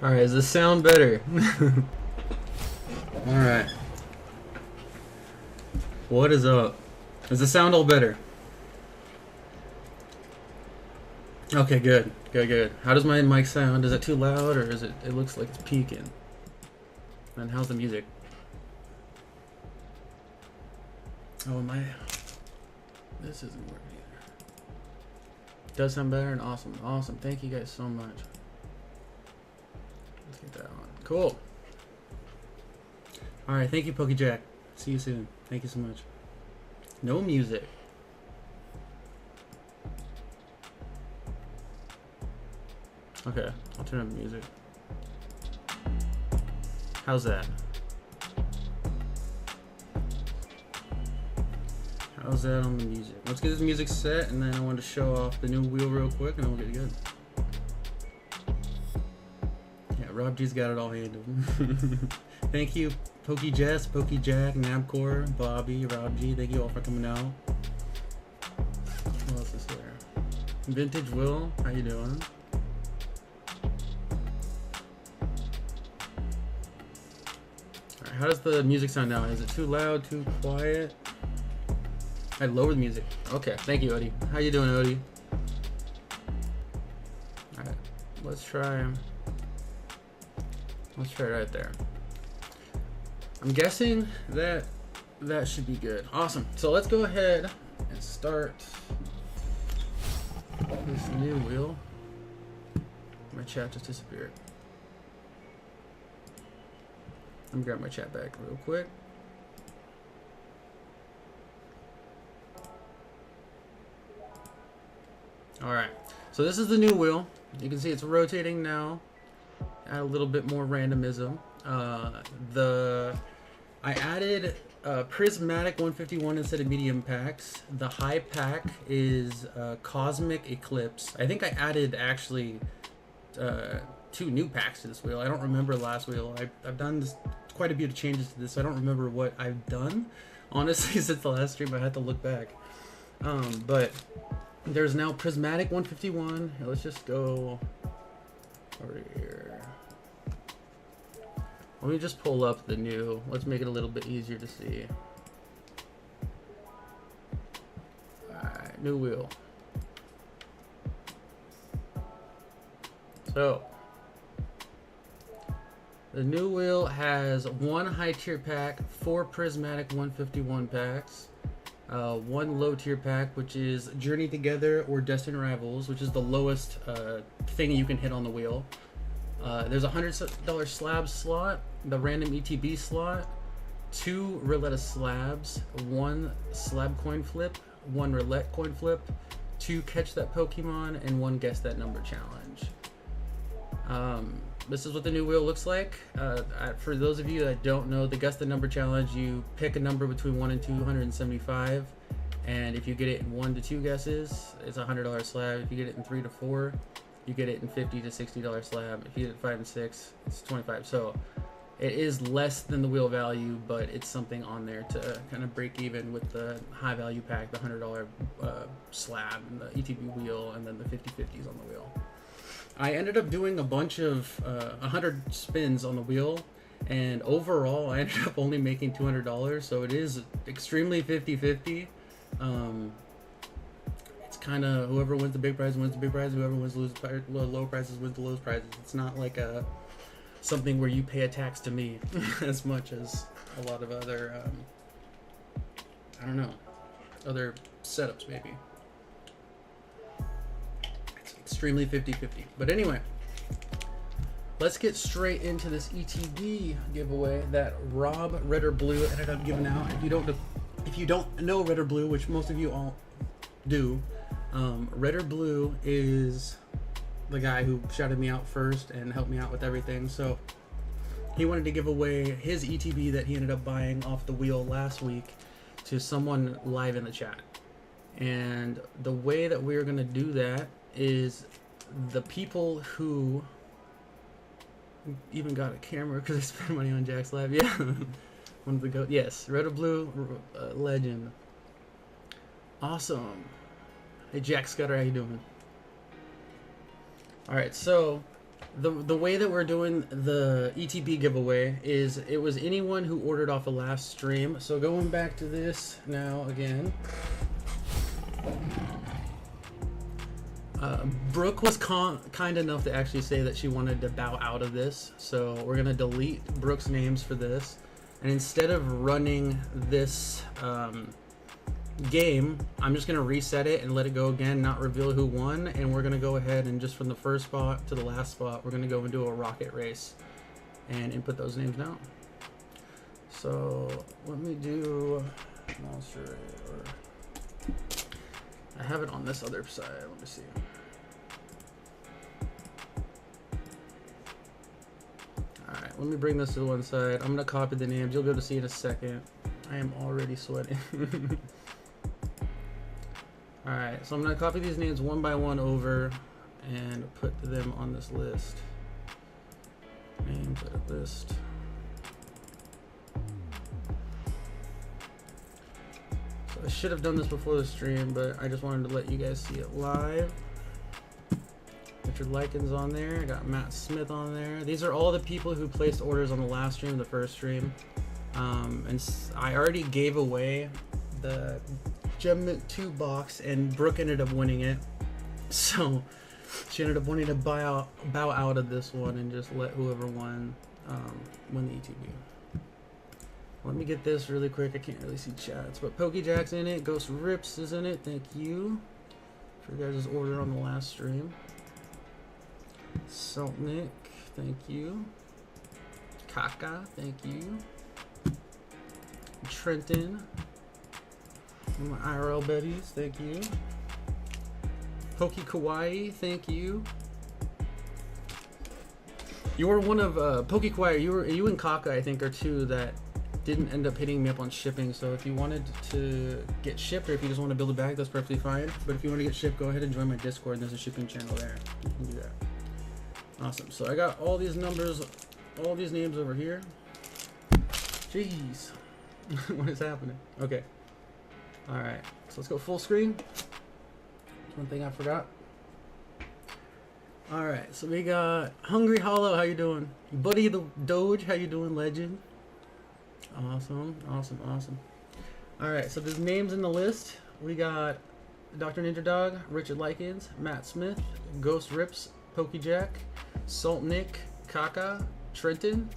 Alright, does this sound better? Alright. What is up? Does the sound all better? Okay, good. Good. How does my mic sound? Is it too loud or is it looks like it's peaking? And how's the music? Oh my, this isn't working either. Does sound better and awesome. Awesome. Thank you guys so much. Let's get that on. Cool. Alright, thank you, PokeJack. See you soon. Thank you so much. No music. Okay, I'll turn on the music. How's that? How's that on the music? Let's get this music set, and then I want to show off the new wheel real quick, and then we'll get good. Yeah, Rob G's got it all handled. Thank you, PokeJess, PokeJack, Nabcore, Bobby, Rob G. Thank you all for coming out. What else is there? Vintage Will, how you doing? Alright, how does the music sound now? Is it too loud, too quiet? I lowered the music. Okay, thank you, Odie. How you doing, Odie? Alright, let's try right there. I'm guessing that should be good. Awesome. So let's go ahead and start this new wheel. My chat just disappeared. Let me grab my chat back real quick. Alright, so this is the new wheel. You can see it's rotating now. Add a little bit more randomism. I added prismatic 151 instead of medium packs. The high pack is Cosmic Eclipse. I think I added actually 2 new packs to this wheel. I don't remember last wheel. I've done quite a bit of changes to this, so I don't remember what I've done. Honestly, since the last stream, I had to look back. But there's now prismatic 151. Let's just go over here. Let me just pull up the new. Let's make it a little bit easier to see. Alright, new wheel. So the new wheel has 1 high tier pack, 4 prismatic 151 packs, 1 low tier pack, which is Journey Together or Destined Rivals, which is the lowest thing you can hit on the wheel. There's a $100 slab slot, the random ETB slot, 2 Roulette slabs, 1 slab coin flip, 1 roulette coin flip, 2 catch that Pokemon, and 1 guess that number challenge. This is what the new wheel looks like. For those of you that don't know, the guess the number challenge, you pick a number between 1 and 275, and if you get it in 1 to 2 guesses, it's a $100 slab. If you get it in 3 to 4, you get it in $50 to $60 slab. If you get it 5 and 6, it's 25. So it is less than the wheel value, but it's something on there to kind of break even with the high value pack, the $100 slab, and the ETB wheel, and then the 50/50s on the wheel. I ended up doing a bunch of 100 spins on the wheel, and overall I ended up only making $200, so it is extremely 50/50. It's kind of whoever wins the big prize wins the big prize, whoever wins the low prizes wins the lowest prizes. It's not like something where you pay a tax to me as much as a lot of other I don't know, other setups maybe. Extremely 50/50. But anyway, let's get straight into this ETB giveaway that Rob Red or Blue ended up giving out. If you don't know Red or Blue, which most of you all do, Red or Blue is the guy who shouted me out first and helped me out with everything. So he wanted to give away his ETB that he ended up buying off the wheel last week to someone live in the chat. And the way that we're gonna do that is the people who even got a camera because I spent money on Jack's Lab. Yeah, one of the go. Yes, Red or Blue legend. Awesome. Hey Jack Scudder, how you doing? All right, so The way that we're doing the ETB giveaway is it was anyone who ordered off the last stream. So going back to this now again. Brooke was kind enough to actually say that she wanted to bow out of this. So we're going to delete Brooke's names for this. And instead of running this game, I'm just going to reset it and let it go again, not reveal who won. And we're going to go ahead and just from the first spot to the last spot, we're going to go and do a rocket race and input those names now. So let me do monster, or I have it on this other side. Let me see. Alright, let me bring this to the one side. I'm going to copy the names. You'll be able to see in a second. I am already sweating. Alright, so I'm going to copy these names one by one over and put them on this list. Names edit list. So I should have done this before the stream, but I just wanted to let you guys see it live. Richard Likens on there. I got Matt Smith on there. These are all the people who placed orders on the last stream, the first stream. And I already gave away the Gem Mint 2 box, and Brooke ended up winning it. So she ended up wanting to bow out of this one and just let whoever won win the ETB. Let me get this really quick. I can't really see chats, but Pokejack's in it. Ghost Rips is in it. Thank you for your guys' order on the last stream. Saltnick, thank you. Kaka, thank you. Trenton, my IRL buddies, thank you. Poke Kawaii, thank you. You were one of Poke Kawaii. You and Kaka, I think, are two that didn't end up hitting me up on shipping. So if you wanted to get shipped, or if you just want to build a bag, that's perfectly fine. But if you want to get shipped, go ahead and join my Discord. And there's a shipping channel there. You can do that. Awesome. So I got all these numbers, all these names over here. Jeez. What is happening? Okay. Alright. So let's go full screen. One thing I forgot. Alright. So we got Hungry Hollow. How you doing? Buddy the Doge. How you doing, legend? Awesome. Awesome. Awesome. Alright. So there's names in the list. We got Dr. Ninja Dog, Richard Likens, Matt Smith, Ghost Rips, Pokejack, Salt Nick, Kaka, Trenton,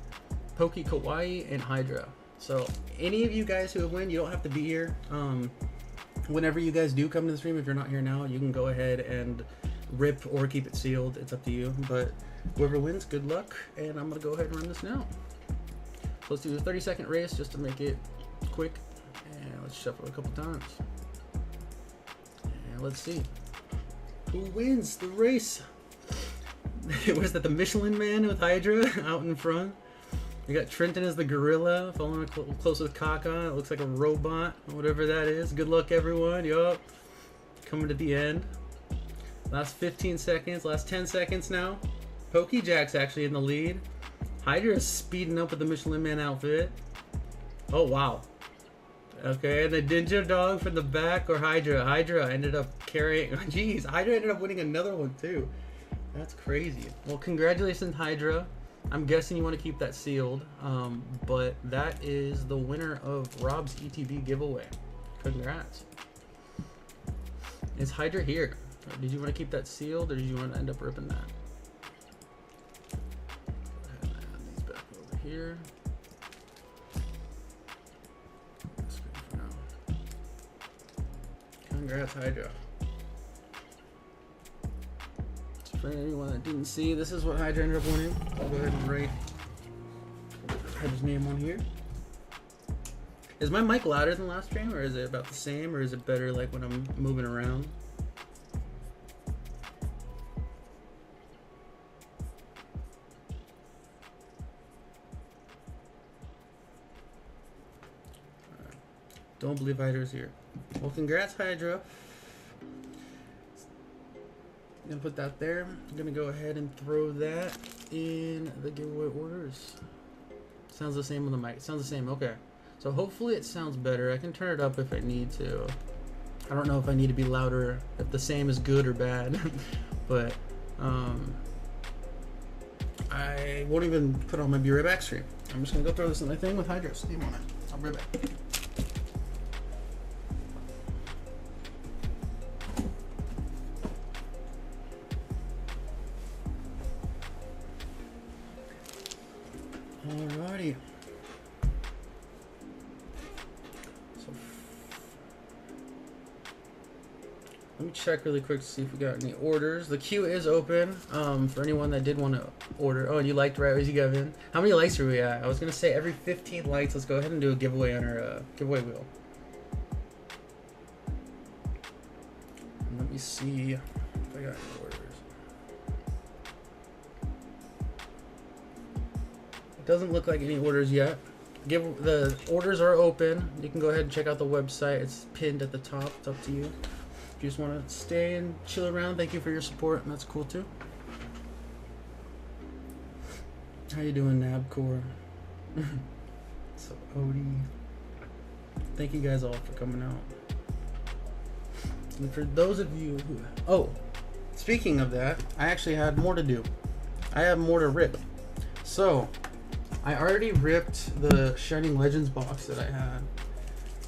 Poke Kawaii, and Hydra. So any of you guys who have won, you don't have to be here. Whenever you guys do come to the stream, if you're not here now, you can go ahead and rip or keep it sealed. It's up to you. But whoever wins, good luck. And I'm going to go ahead and run this now. So let's do a 30-second race just to make it quick. And let's shuffle a couple times. And let's see who wins the race. Was that the Michelin Man with Hydra out in front? We got Trenton as the gorilla, following close with Kaka. It looks like a robot, whatever that is. Good luck, everyone. Yup. Coming to the end. Last 15 seconds, last 10 seconds now. Pokejack's actually in the lead. Hydra is speeding up with the Michelin Man outfit. Oh, wow. Okay, and the Ninja Dog from the back, or Hydra. Hydra ended up carrying... Jeez, Hydra ended up winning another one, too. That's crazy. Well, congratulations, Hydra. I'm guessing you want to keep that sealed, but that is the winner of Rob's ETB giveaway. Congrats. Is Hydra here? Did you want to keep that sealed, or did you want to end up ripping that? Go ahead and add these back over here. Congrats, Hydra. For anyone that didn't see, this is what Hydra ended up winning. I'll go ahead and write Hydra's name on here. Is my mic louder than last stream, or is it about the same, or is it better like when I'm moving around? Right. Don't believe Hydra's here. Well, congrats, Hydra. I'm gonna put that there. I'm gonna go ahead and throw that in the giveaway orders. Sounds the same on the mic. It sounds the same. Okay. So hopefully it sounds better. I can turn it up if I need to. I don't know if I need to be louder, if the same is good or bad. But I won't even put on my Be Right Back stream. I'm just gonna go throw this in my thing with Hydro. So you want it? I'll be right back. Alrighty. So let me check really quick to see if we got any orders. The queue is open for anyone that did want to order. Oh, and you liked right as you got in. How many likes are we at? I was gonna say every 15 likes. Let's go ahead and do a giveaway on our giveaway wheel. And let me see if I got any orders. It doesn't look like any orders yet. The orders are open. You can go ahead and check out the website. It's pinned at the top. It's up to you. If you just want to stay and chill around, thank you for your support, and that's cool too. How you doing, Nabcore? So Odie, thank you guys all for coming out. And for those of you who, oh, speaking of that, I actually had more to do. I have more to rip. So I already ripped the Shining Legends box that I had.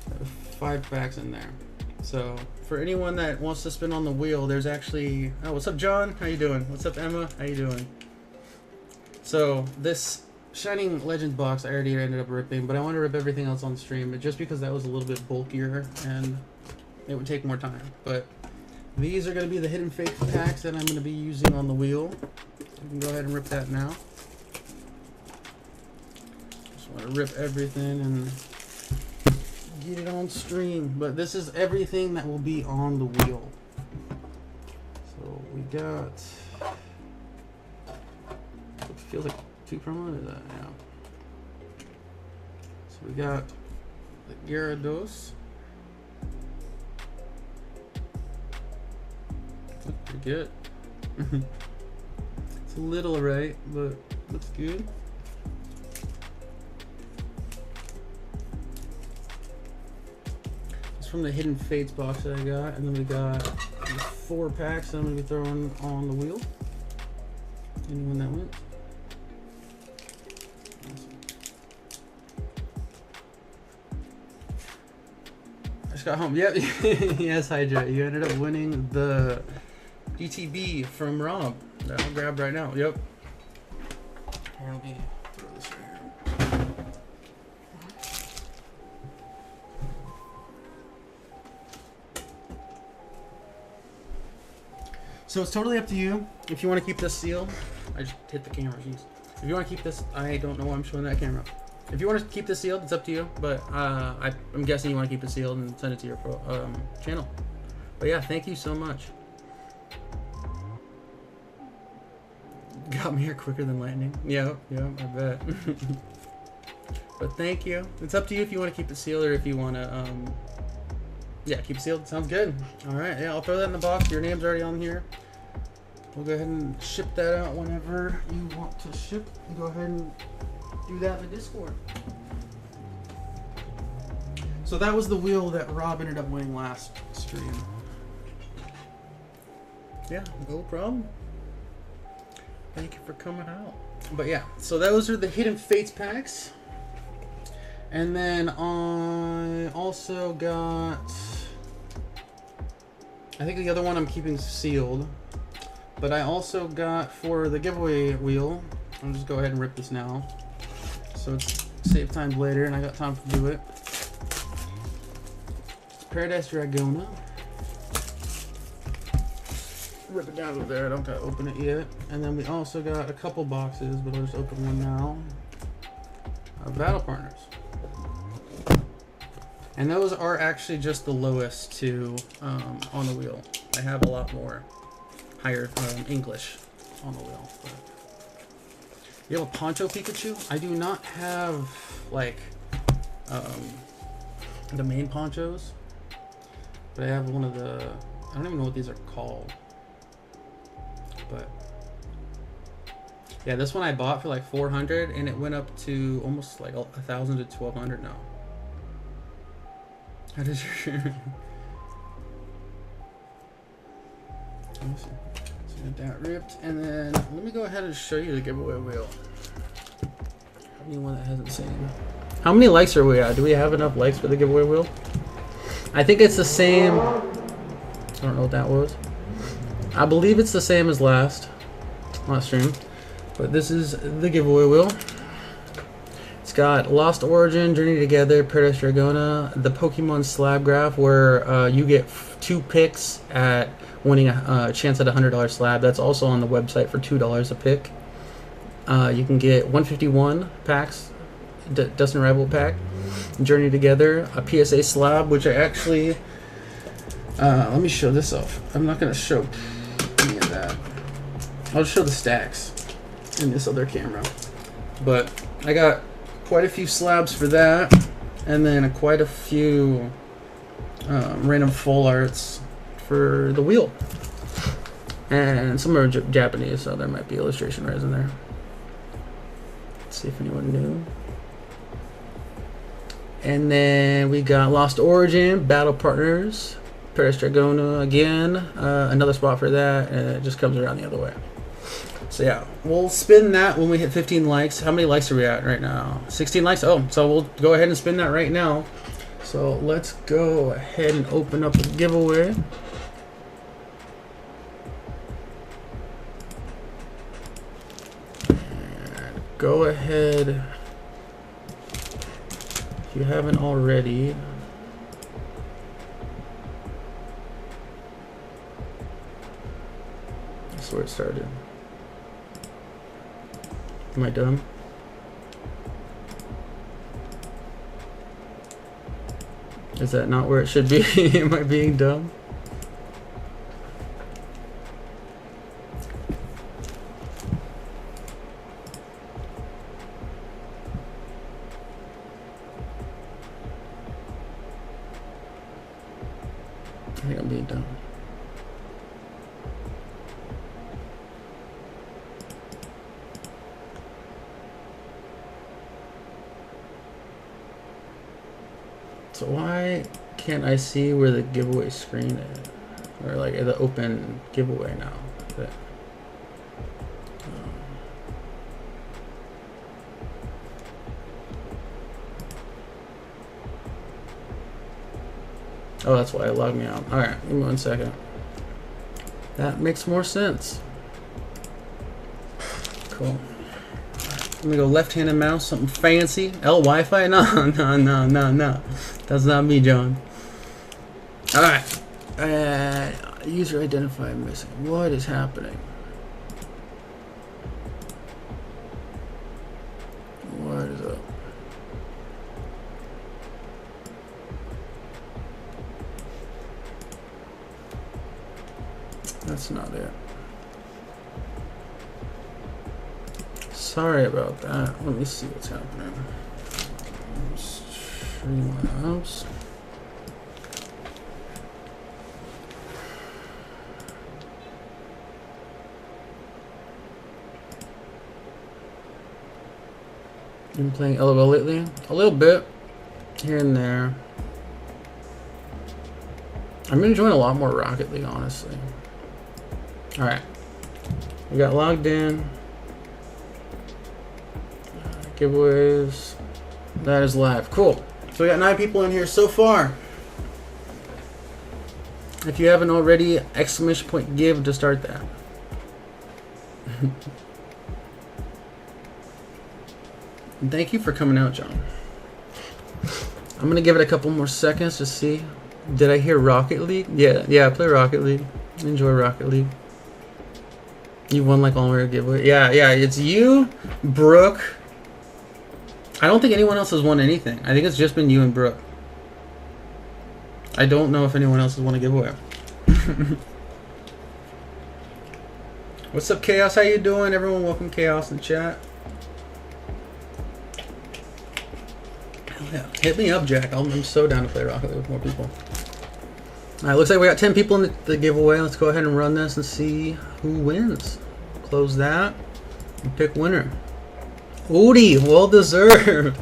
There were 5 packs in there. So for anyone that wants to spin on the wheel, there's actually, oh, what's up, John? How you doing? What's up, Emma? How you doing? So this Shining Legends box I already ended up ripping, but I want to rip everything else on stream, just because that was a little bit bulkier and it would take more time. But these are going to be the Hidden Fate packs that I'm going to be using on the wheel. You can go ahead and rip that now. Just want to rip everything and get it on stream. But this is everything that will be on the wheel. So we got, it feels like 2 promos, is that? Yeah. So we got the Gyarados. Looks pretty good. It's a little right, but looks good. It's from the Hidden Fates box that I got, and then we got 4 packs that I'm gonna be throwing on the wheel. Anyone that wins. I just got home. Yep. Yes, Hydra. You ended up winning the GTB from Rob that I'll grab right now. Yep. Here, let me throw this right here. So it's totally up to you if you want to keep this sealed. I just hit the camera. Jeez. If you want to keep this, I don't know why I'm showing that camera. If you want to keep this sealed, it's up to you. But I'm guessing you want to keep it sealed and send it to your channel. But yeah, thank you so much. Got me here quicker than lightning. Yeah, I bet. But thank you. It's up to you if you want to keep it sealed or if you want to, yeah, keep it sealed. Sounds good. All right, yeah, I'll throw that in the box. Your name's already on here. We'll go ahead and ship that out whenever you want to ship. Go ahead and do that in the Discord. So that was the wheel that Rob ended up winning last stream. Yeah, no problem. Thank you for coming out. But yeah, so those are the Hidden Fates packs. And then I also got, I think the other one I'm keeping sealed. But I also got for the giveaway wheel, I'll just go ahead and rip this now. So it's save time later and I got time to do it. It's Paradise Dragona. Rip it down over there, I don't gotta open it yet. And then we also got a couple boxes, but I'll just open one now. Battle Partners. And those are actually just the lowest two on the wheel. I have a lot more higher English on the wheel. But you have a Poncho Pikachu? I do not have like the main ponchos, but I have one of the, I don't even know what these are called. But yeah, this one I bought for like 400 and it went up to almost like 1,000 to 1,200 now. How does your... Let me see. Get that ripped, and then let me go ahead and show you the giveaway wheel. Anyone that hasn't seen. How many likes are we at? Do we have enough likes for the giveaway wheel? I think it's the same. I don't know what that was. I believe it's the same as last stream. But this is the giveaway wheel. It's got Lost Origin, Journey Together, Paradise Dragona, the Pokemon Slab graph, where you get 2 picks at winning a chance at a $100 slab. That's also on the website for $2 a pick. You can get 151 packs, Dustin Rival pack, Journey Together, a PSA slab, which I actually, let me show this off. I'm not going to show any of that. I'll show the stacks in this other camera. But I got quite a few slabs for that, and then quite a few random full arts for the wheel. And some are Japanese, so there might be illustration resin there. Let's see if anyone knew. And then we got Lost Origin, Battle Partners, Paradise Dragona again, another spot for that, and it just comes around the other way. So yeah, we'll spin that when we hit 15 likes. How many likes are we at right now? 16 likes? Oh, so we'll go ahead and spin that right now. So let's go ahead and open up the giveaway. And go ahead, if you haven't already, that's where it started. Am I dumb? Is that not where it should be? Am I being dumb? I think I'm being dumb. So why can't I see where the giveaway screen is? Or like the open giveaway now? But, oh, that's why it logged me out. Alright, give me 1 second. That makes more sense. Cool. Let me go left-handed mouse, something fancy. L Wi-Fi? No, no, no, no, no. That's not me, John. Alright. User identifier missing. What is happening? What is up? That's not it. Sorry about that. Let me see what's happening. Stream Labs. Been playing LOL lately? A little bit, here and there. I'm enjoying a lot more Rocket League, honestly. Alright. We got logged in. Giveaways. That is live. Cool. So we got 9 people in here so far. If you haven't already, exclamation point give to start that. And thank you for coming out, John. I'm gonna give it a couple more seconds to see. Did I hear Rocket League? Yeah, I play Rocket League. Enjoy Rocket League. You won like all our giveaway. Yeah, it's you, Brooke. I don't think anyone else has won anything. I think it's just been you and Brooke. I don't know if anyone else has won a giveaway. What's up, Chaos? How you doing? Everyone, welcome Chaos in chat. Hell yeah. Hit me up, Jack. I'm so down to play Rocket League with more people. Alright, looks like we got 10 people in the giveaway. Let's go ahead and run this and see who wins. Close that and pick winner. Odie, well deserved.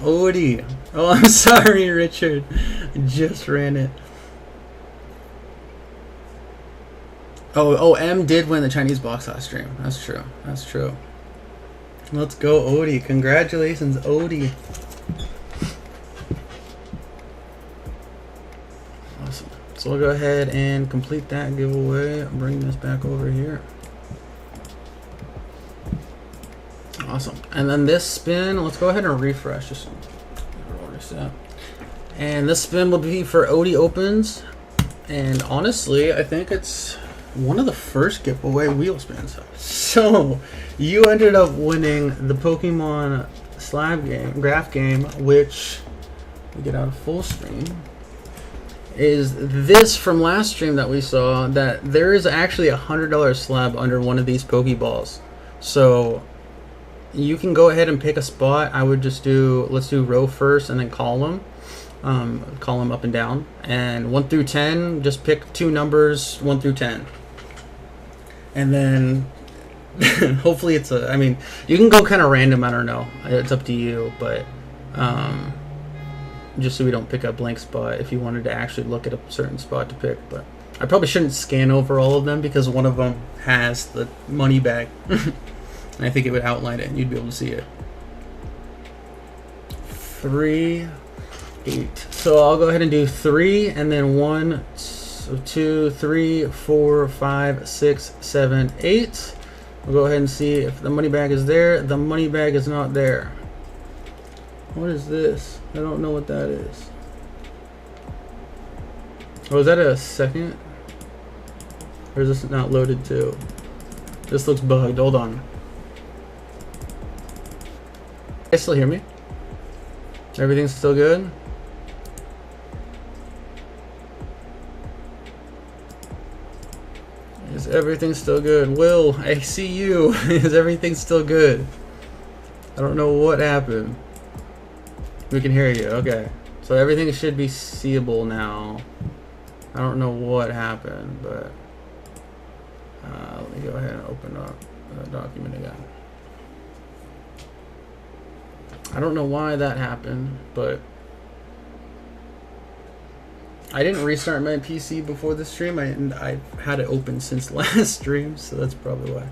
Odie. Oh, I'm sorry, Richard. I just ran it. Oh, M did win the Chinese box last stream. That's true. That's true. Let's go, Odie. Congratulations, Odie. Awesome. So we'll go ahead and complete that giveaway. Bring this back over here. Awesome. And then this spin, let's go ahead and refresh. Just reset. And this spin will be for Odie opens. And honestly, I think it's one of the first giveaway wheel spins. So you ended up winning the Pokemon Slab game, graph game, which we get out of full screen. Is this from last stream that we saw that there is actually $100 slab under one of these Pokeballs. So you can go ahead and pick a spot. I would just do, let's do row first and then column. Column up and down. And 1 through 10, just pick 2 numbers, 1 through 10. And then hopefully it's a, I mean, you can go kind of random, I don't know. It's up to you, but just so we don't pick a blank spot if you wanted to actually look at a certain spot to pick. But I probably shouldn't scan over all of them because one of them has the money bag. And I think it would outline it and you'd be able to see it. 3, 8. So I'll go ahead and do 3 and then 1, 2, 3, 4, 5, 6, 7, 8. We'll go ahead and see if the money bag is there. The money bag is not there. What is this? I don't know what that is. Oh, is that a second? Or is this not loaded too? This looks bugged. Hold on. You guys still hear me? Everything's still good? Is everything still good? Will, I see you. Is everything still good? I don't know what happened. We can hear you. Okay. So everything should be seeable now. I don't know what happened, but let me go ahead and open up the document again. I don't know why that happened, but I didn't restart my PC before the stream. I had it open since last stream, so that's probably why.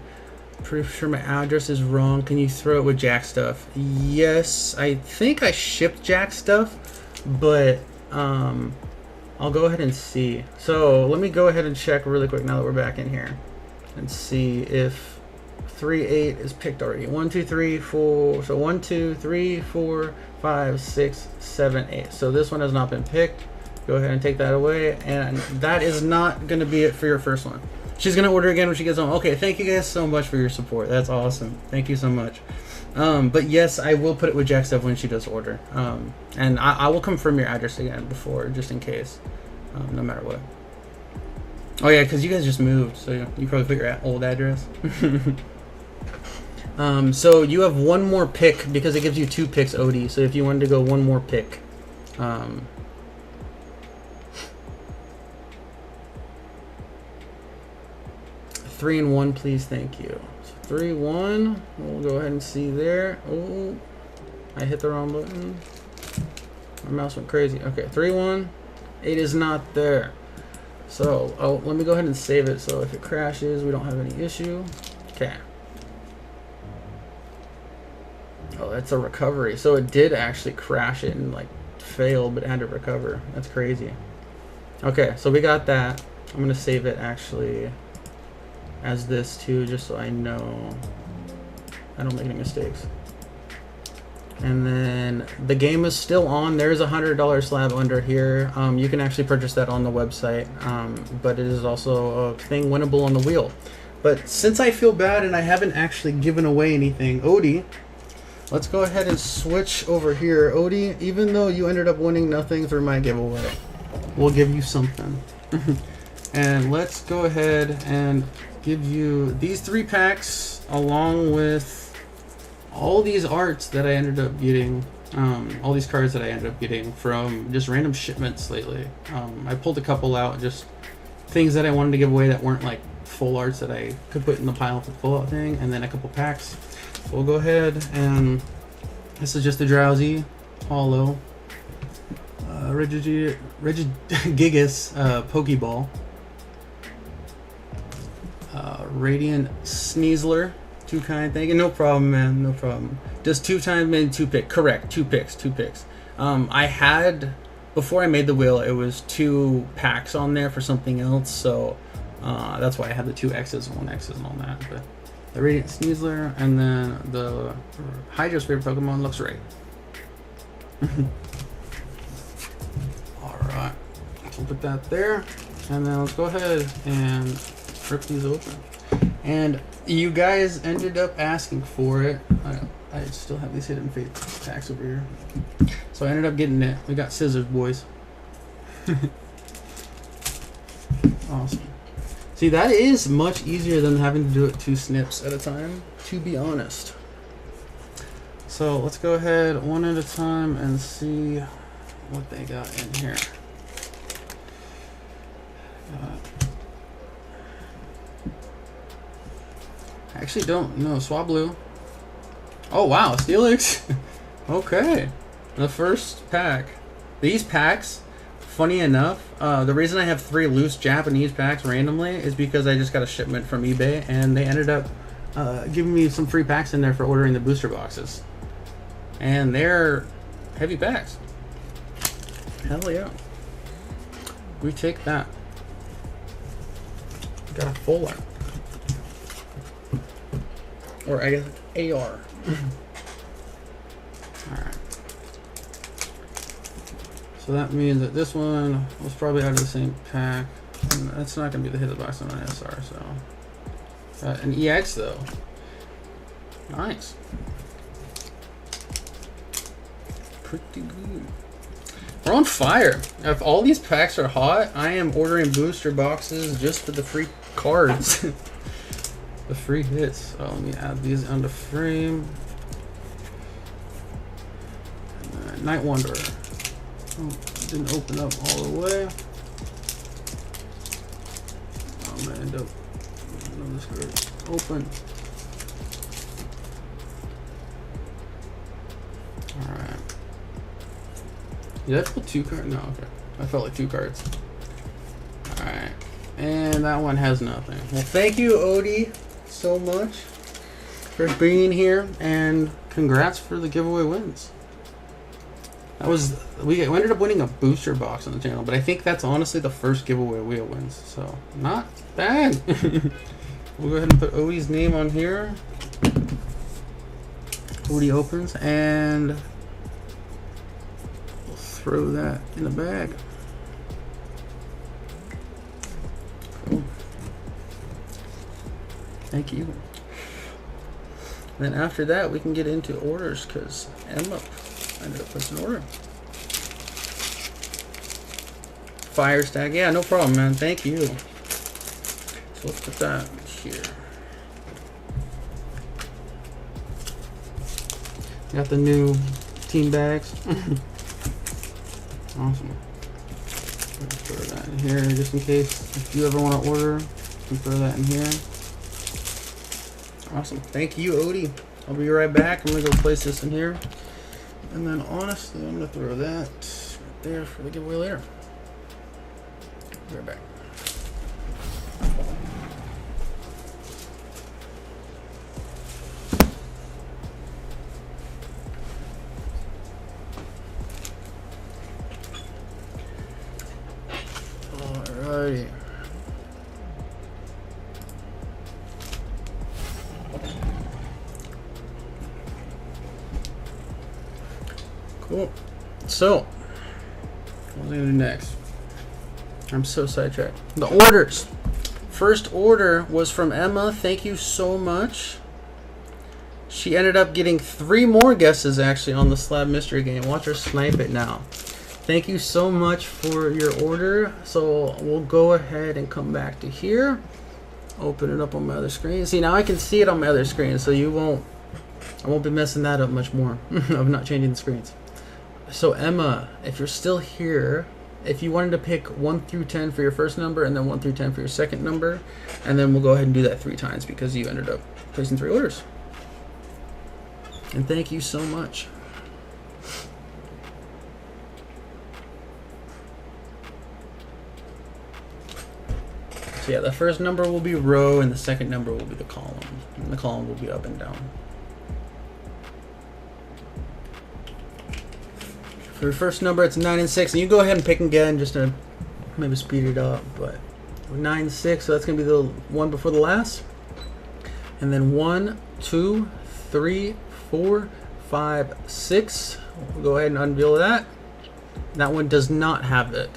Pretty sure my address is wrong. Can you throw it with Jack stuff? Yes, I think I shipped Jack stuff, but I'll go ahead and see. So let me go ahead and check really quick now that we're back in here and see if 3, 8 is picked already. 1, 2, 3, 4. So 1, 2, 3, 4, 5, 6, 7, 8. So this one has not been picked. Go ahead and take that away, and that is not going to be it for your first one. She's going to order again when she gets home. Okay, thank you guys so much for your support. That's awesome. Thank you so much. But yes, I will put it with Jack stuff when she does order. And I will confirm your address again before, just in case, no matter what. Oh yeah, because you guys just moved, so you probably put your old address. So you have one more pick because it gives you 2 picks, Odie. So if you wanted to go one more pick. 3 and 1, please, thank you. So 3, 1. We'll go ahead and see there. Oh, I hit the wrong button. My mouse went crazy. Okay, 3, 1. 8 is not there. So, oh, let me go ahead and save it. So if it crashes, we don't have any issue. Okay. Oh, that's a recovery. So it did actually crash it and like fail, but it had to recover. That's crazy. Okay, so we got that. I'm gonna save it actually as this too, just so I know I don't make any mistakes. And then the game is still on. There's a $100 slab under here. You can actually purchase that on the website, but it is also a thing winnable on the wheel. But since I feel bad and I haven't actually given away anything, Odie, let's go ahead and switch over here. Odie, even though you ended up winning nothing through my giveaway, we'll give you something. And let's go ahead and give you these 3 packs along with all these arts that I ended up getting, all these cards that I ended up getting from just random shipments lately. I pulled a couple out, just things that I wanted to give away that weren't like full arts that I could put in the pile for the full out thing, and then a couple packs. So we'll go ahead, and this is just a Drowsy Hollow Regigigas Pokeball. Radiant Sneasler. Too kind, thank you. No problem, man. No problem. Just 2 times made 2 pick. Correct. 2 picks. 2 picks. I had, before I made the wheel, it was 2 packs on there for something else, so that's why I had the 2 X's and 1 X's and all that. But the Radiant Sneasler and then the Hydra's favorite Pokemon looks right. All right, so put that there, and then let's go ahead and rip these open. And you guys ended up asking for it. I still have these hidden fate packs over here, so I ended up getting it. We got scissors, boys. Awesome. See, that is much easier than having to do it 2 snips at a time, to be honest. So let's go ahead one at a time and see what they got in here. I actually don't know. Swablu. Oh wow, Steelix. Okay. The first pack. These packs, funny enough, the reason I have 3 loose Japanese packs randomly is because I just got a shipment from eBay and they ended up giving me some free packs in there for ordering the booster boxes. And they're heavy packs. Hell yeah. We take that. Got a full one. Or I guess AR. Alright. So that means that this one was probably out of the same pack. And that's not going to be the hit of the box on an SR, so. An EX though. Nice. Pretty good. We're on fire. If all these packs are hot, I am ordering booster boxes just for the free cards. The free hits. So let me add these onto frame. Night Wanderer. Oh, didn't open up all the way. I'm gonna end up this card open. Alright. Did I pull 2 cards? No, okay. I felt like 2 cards. Alright. And that one has nothing. Well, thank you, Odie, so much for being here, and congrats for the giveaway wins. That was, we ended up winning a booster box on the channel, but I think that's honestly the first giveaway wheel wins, so not bad. We'll go ahead and put Odie's name on here. Odie opens, and we'll throw that in the bag. Cool. Thank you. Then after that, we can get into orders because Emma ended up placing an order. Fire stack, yeah, no problem, man. Thank you. So let's put that here. Got the new team bags. Awesome. Throw that in here just in case if you ever want to order. You can throw that in here. Awesome. Thank you, Odie. I'll be right back. I'm gonna go place this in here. And then honestly, I'm gonna throw that right there for the giveaway later. Be right back. Alrighty. Cool. So, what was I gonna do next? I'm so sidetracked. The orders. First order was from Emma. Thank you so much. She ended up getting 3 more guesses actually on the Slab mystery game. Watch her snipe it now. Thank you so much for your order. So we'll go ahead and come back to here. Open it up on my other screen. See, now I can see it on my other screen, so I won't be messing that up much more of not changing the screens. So Emma, if you're still here, if you wanted to pick 1 through 10 for your first number and then 1 through 10 for your second number, and then we'll go ahead and do that 3 times because you ended up placing 3 orders. And thank you so much. So yeah, the first number will be row, and the second number will be the column. And the column will be up and down. For the first number, it's 9 and 6, and you go ahead and pick again just to maybe speed it up. But 9, 6, so that's gonna be the one before the last. And then 1, 2, 3, 4, 5, 6. We'll go ahead and unveil that. That one does not have it.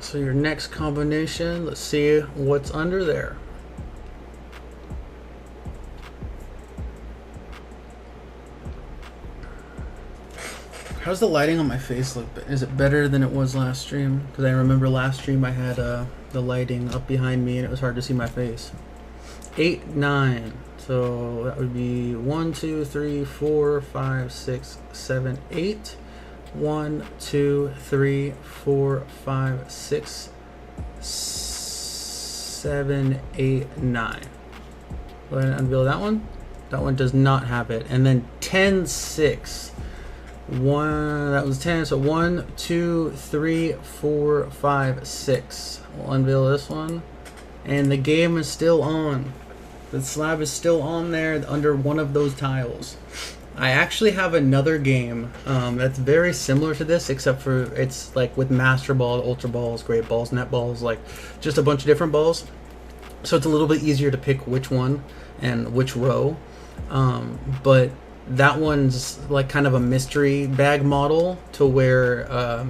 So your next combination, let's see what's under there. How's the lighting on my face look? Is it better than it was last stream? Because I remember last stream I had the lighting up behind me and it was hard to see my face. 8, 9. So that would be 1, 2, 3, 4, 5, 6, 7, 8. 1, 2, 3, 4, 5, 6, 7, 8, 9. Go ahead and unveil that one. That one does not have it. And then 10, 6. One, that was 10. So 1, 2, 3, 4, 5, 6. We'll unveil this one. And the game is still on. The slab is still on there under one of those tiles. I actually have another game that's very similar to this, except for it's like with master ball, ultra balls, great balls, net balls, like just a bunch of different balls. So it's a little bit easier to pick which one and which row. But that one's like kind of a mystery bag model to where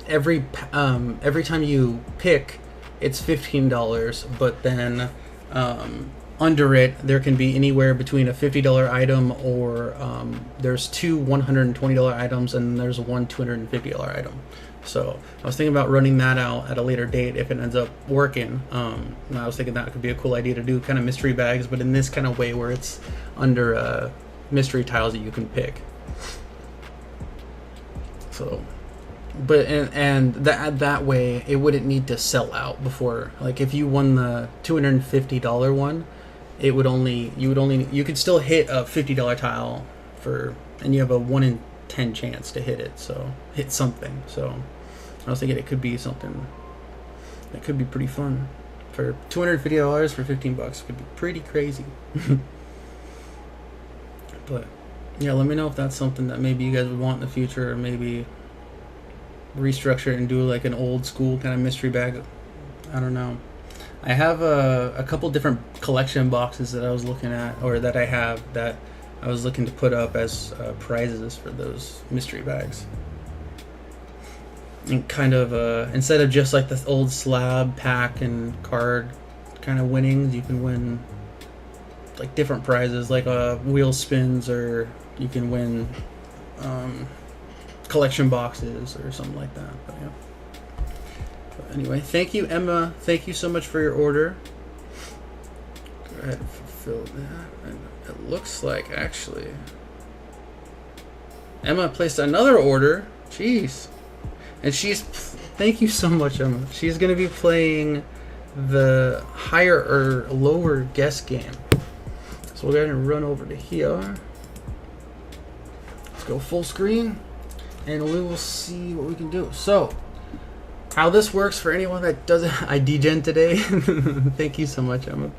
every time you pick, it's $15, but then under it there can be anywhere between a $50 item or there's two $120 items and there's one $250 item. So I was thinking about running that out at a later date if it ends up working. And I was thinking that could be a cool idea to do kind of mystery bags, but in this kind of way where it's under mystery tiles that you can pick. So, but and that way it wouldn't need to sell out before. Like if you won the $250 one, it would only you could still hit a $50 tile for, and you have a 1 in 10 chance to hit it. So hit something. So I was thinking it could be something that could be pretty fun. For $250 for $15 could be pretty crazy. But yeah, let me know if that's something that maybe you guys would want in the future, or maybe restructure it and do like an old school kind of mystery bag. I don't know. I have a couple different collection boxes that I was looking at, or that I have, that I was looking to put up as prizes for those mystery bags. And kind of instead of just like the old slab pack and card kind of winnings, you can win like different prizes, like wheel spins, or you can win collection boxes or something like that. But yeah. But anyway, thank you, Emma. Thank you so much for your order. Go ahead and fulfill that. And it looks like actually Emma placed another order. Jeez. And thank you so much, Emma. She's gonna be playing the higher or lower guess game. So we'll go ahead and run over to here. Let's go full screen, and we will see what we can do. So, how this works for anyone that doesn't, I degen today. Thank you so much, Emma.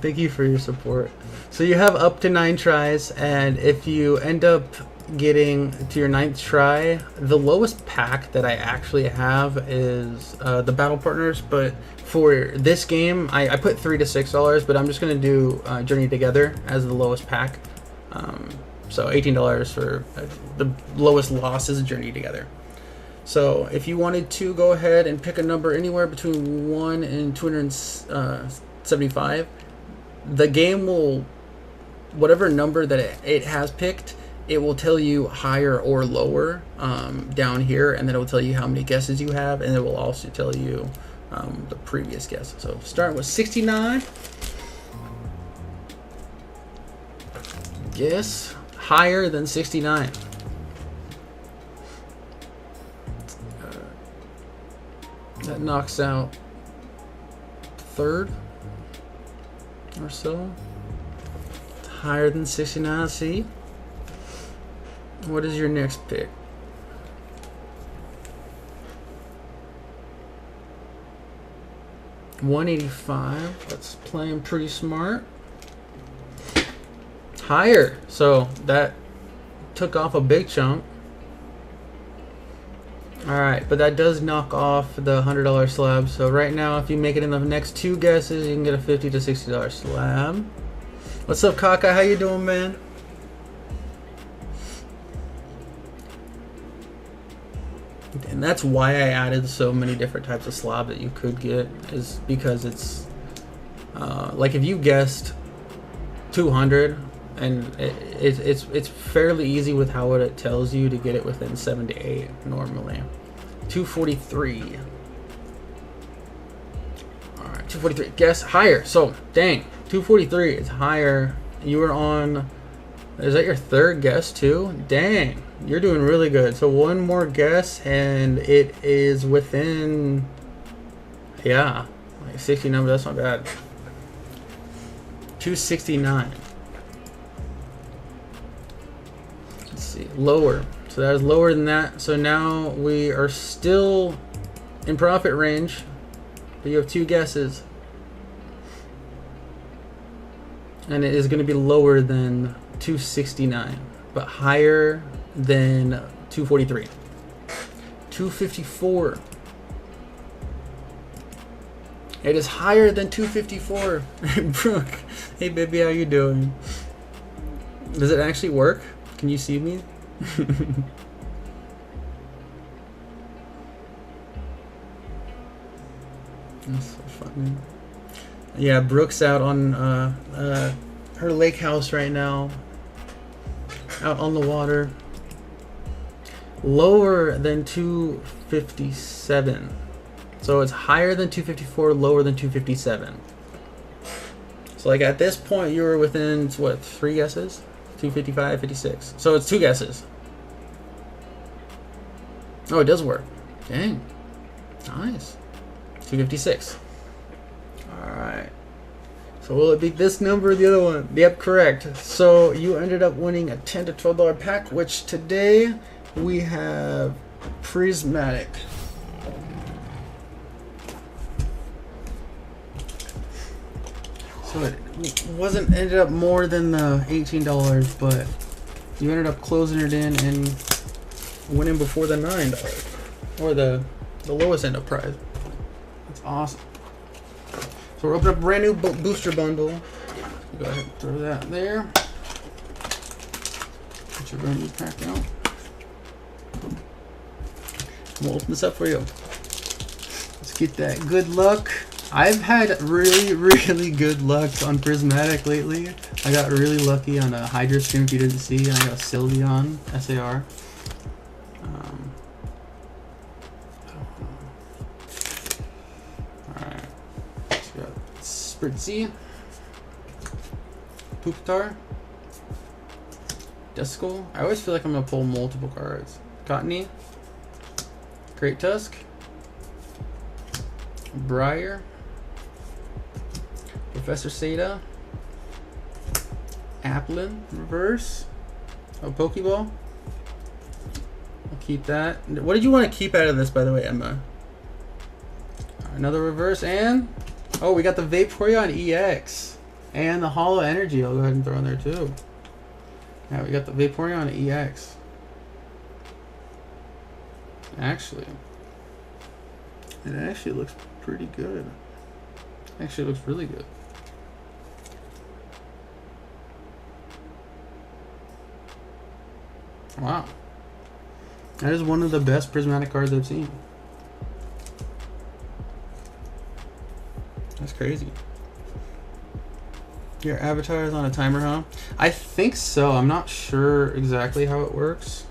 Thank you for your support. So you have up to 9 tries, and if you end up getting to your 9th try, the lowest pack that I actually have is the Battle Partners, but for this game, I put $3 to $6, but I'm just gonna do Journey Together as the lowest pack. So $18 for the lowest loss is Journey Together. So if you wanted to go ahead and pick a number anywhere between 1 and 275, the game will, whatever number that it has picked, it will tell you higher or lower down here, and then it will tell you how many guesses you have, and it will also tell you the previous guess. So starting with 69. Guess higher than 69. That knocks out 3rd or so. Higher than 69. See? What is your next pick? 185. That's playing pretty smart. Higher. So that took off a big chunk. Alright, but that does knock off the $100 slab. So right now, if you make it in the next 2 guesses, you can get a $50 to $60 slab. What's up, Kaka? How you doing, man? And that's why I added so many different types of slab that you could get, is because it's like if you guessed 200, and it's fairly easy with how it tells you to get it within 7 to 8 normally. 243. All right, 243. Guess higher. So dang, 243 is higher. You were on. Is that your 3rd guess too? Dang, you're doing really good. So 1 more guess, and it is within. Yeah, like 69. But that's not bad. 269. Let's see, lower. So that is lower than that. So now we are still in profit range, but you have 2 guesses, and it is going to be lower than 269, but higher than 243. 254. It is higher than 254. Brooke, hey baby, how you doing? Does it actually work? Can you see me? That's so funny. Yeah, Brooke's out on her lake house right now, out on the water. Lower than 257. So it's higher than 254, lower than 257. So like at this point you were within what, 3 guesses? 255, 56. So it's 2 guesses. Oh, it does work. Dang. Nice. 256. Alright. So will it be this number or the other one? Yep, correct. So you ended up winning a $10 to $12 pack, which today we have Prismatic. So it wasn't ended up more than the $18, but you ended up closing it in and winning before the $9, or the lowest end of prize. That's awesome. So we're opening up a brand new booster bundle. Go ahead and throw that there. Get your brand new pack out. We'll open this up for you. Let's get that good luck. I've had really, really good luck on Prismatic lately. I got really lucky on a Hydra stream, if you didn't see, and I got a Sylveon SAR. Alright. So we got Spritzy, Pupitar, Duskull. I always feel like I'm going to pull multiple cards. Cottony, Great Tusk, Briar, Professor Seda, Applin, reverse, a Pokeball. I'll keep that. What did you want to keep out of this, by the way, Emma? Another reverse, and oh, we got the Vaporeon EX and the Hollow Energy. I'll go ahead and throw in there too. Yeah, we got the Vaporeon EX. Actually, it actually looks pretty good. Actually, it looks really good. Wow. That is one of the best prismatic cards I've seen. That's crazy. Your avatar is on a timer, huh? I think so. I'm not sure exactly how it works.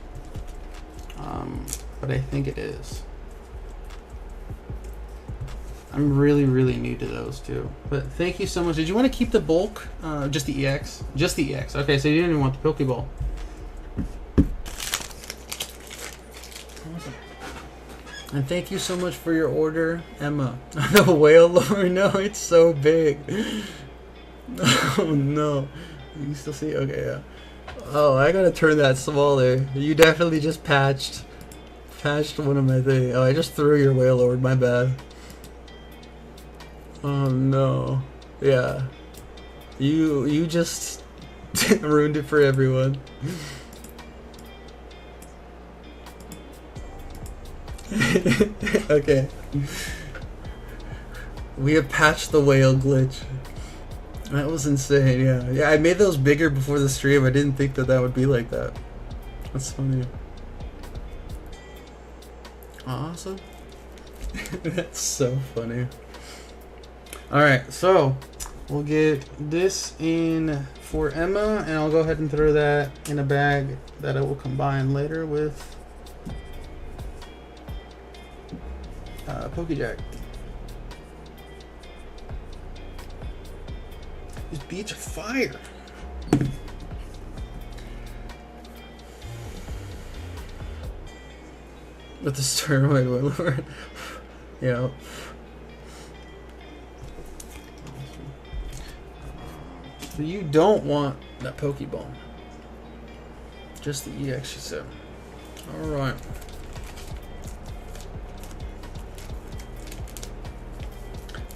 But I think it is. I'm really, really new to those too. But thank you so much. Did you want to keep the bulk? Just the EX? Just the EX. Okay, so you didn't even want the Pokeball. Awesome. And thank you so much for your order, Emma. The whale lore, no, it's so big. Oh no. You still see? Okay, yeah. Oh, I gotta turn that smaller. You definitely just patched one of my things. Oh, I just threw your whale lord, my bad. Oh no. Yeah. You just ruined it for everyone. Okay. We have patched the whale glitch. That was insane, yeah. Yeah, I made those bigger before the stream. I didn't think that that would be like that. That's funny. Awesome. That's so funny. Alright, so we'll get this in for Emma, and I'll go ahead and throw that in a bag that I will combine later with Pokejack. These beats are fire. With the steroid warlord. Yeah. So you don't want that Pokeball. Just the EX, she said. Alright.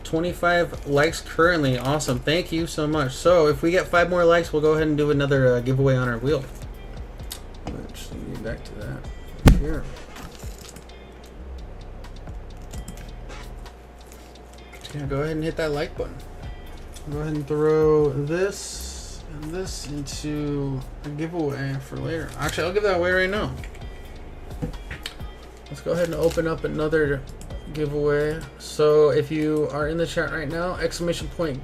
$25 likes currently. Awesome. Thank you so much. So if we get 5 more likes, we'll go ahead and do another giveaway on our wheel. Which, let me get back to that here. Yeah, go ahead and hit that like button. Go ahead and throw this and this into a giveaway for later. Actually, I'll give that away right now. Let's go ahead and open up another giveaway. So if you are in the chat right now,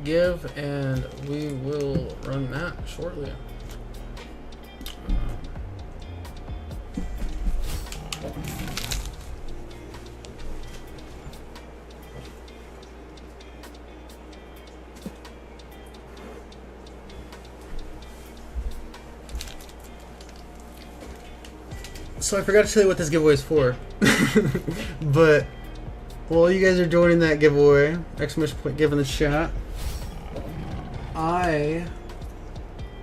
!give, and we will run that shortly. So I forgot to tell you what this giveaway is for. But while you guys are joining that giveaway, !give in the chat, I'm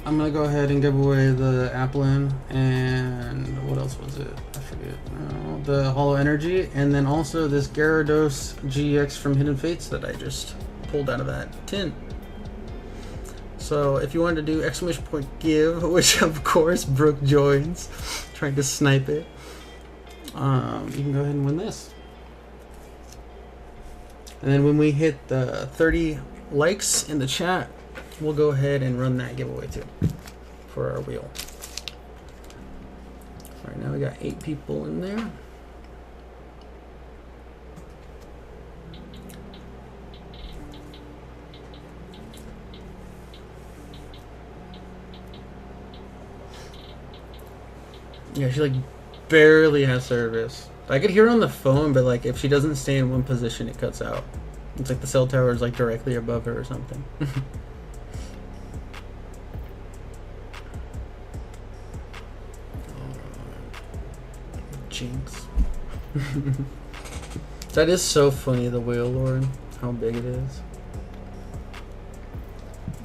gonna go ahead and give away the Applin and what else was it? I forget. The Hollow Energy, and then also this Gyarados GX from Hidden Fates that I just pulled out of that tin. So if you wanted to do !give, which of course Brooke joins, trying to snipe it, you can go ahead and win this. And then when we hit the 30 likes in the chat, we'll go ahead and run that giveaway too for our wheel. Right now we got 8 people in there. Yeah, she like barely has service. I could hear her on the phone, but like if she doesn't stay in one position, it cuts out. It's like the cell tower is like directly above her or something. Jinx. That is so funny, the whale lord, how big it is.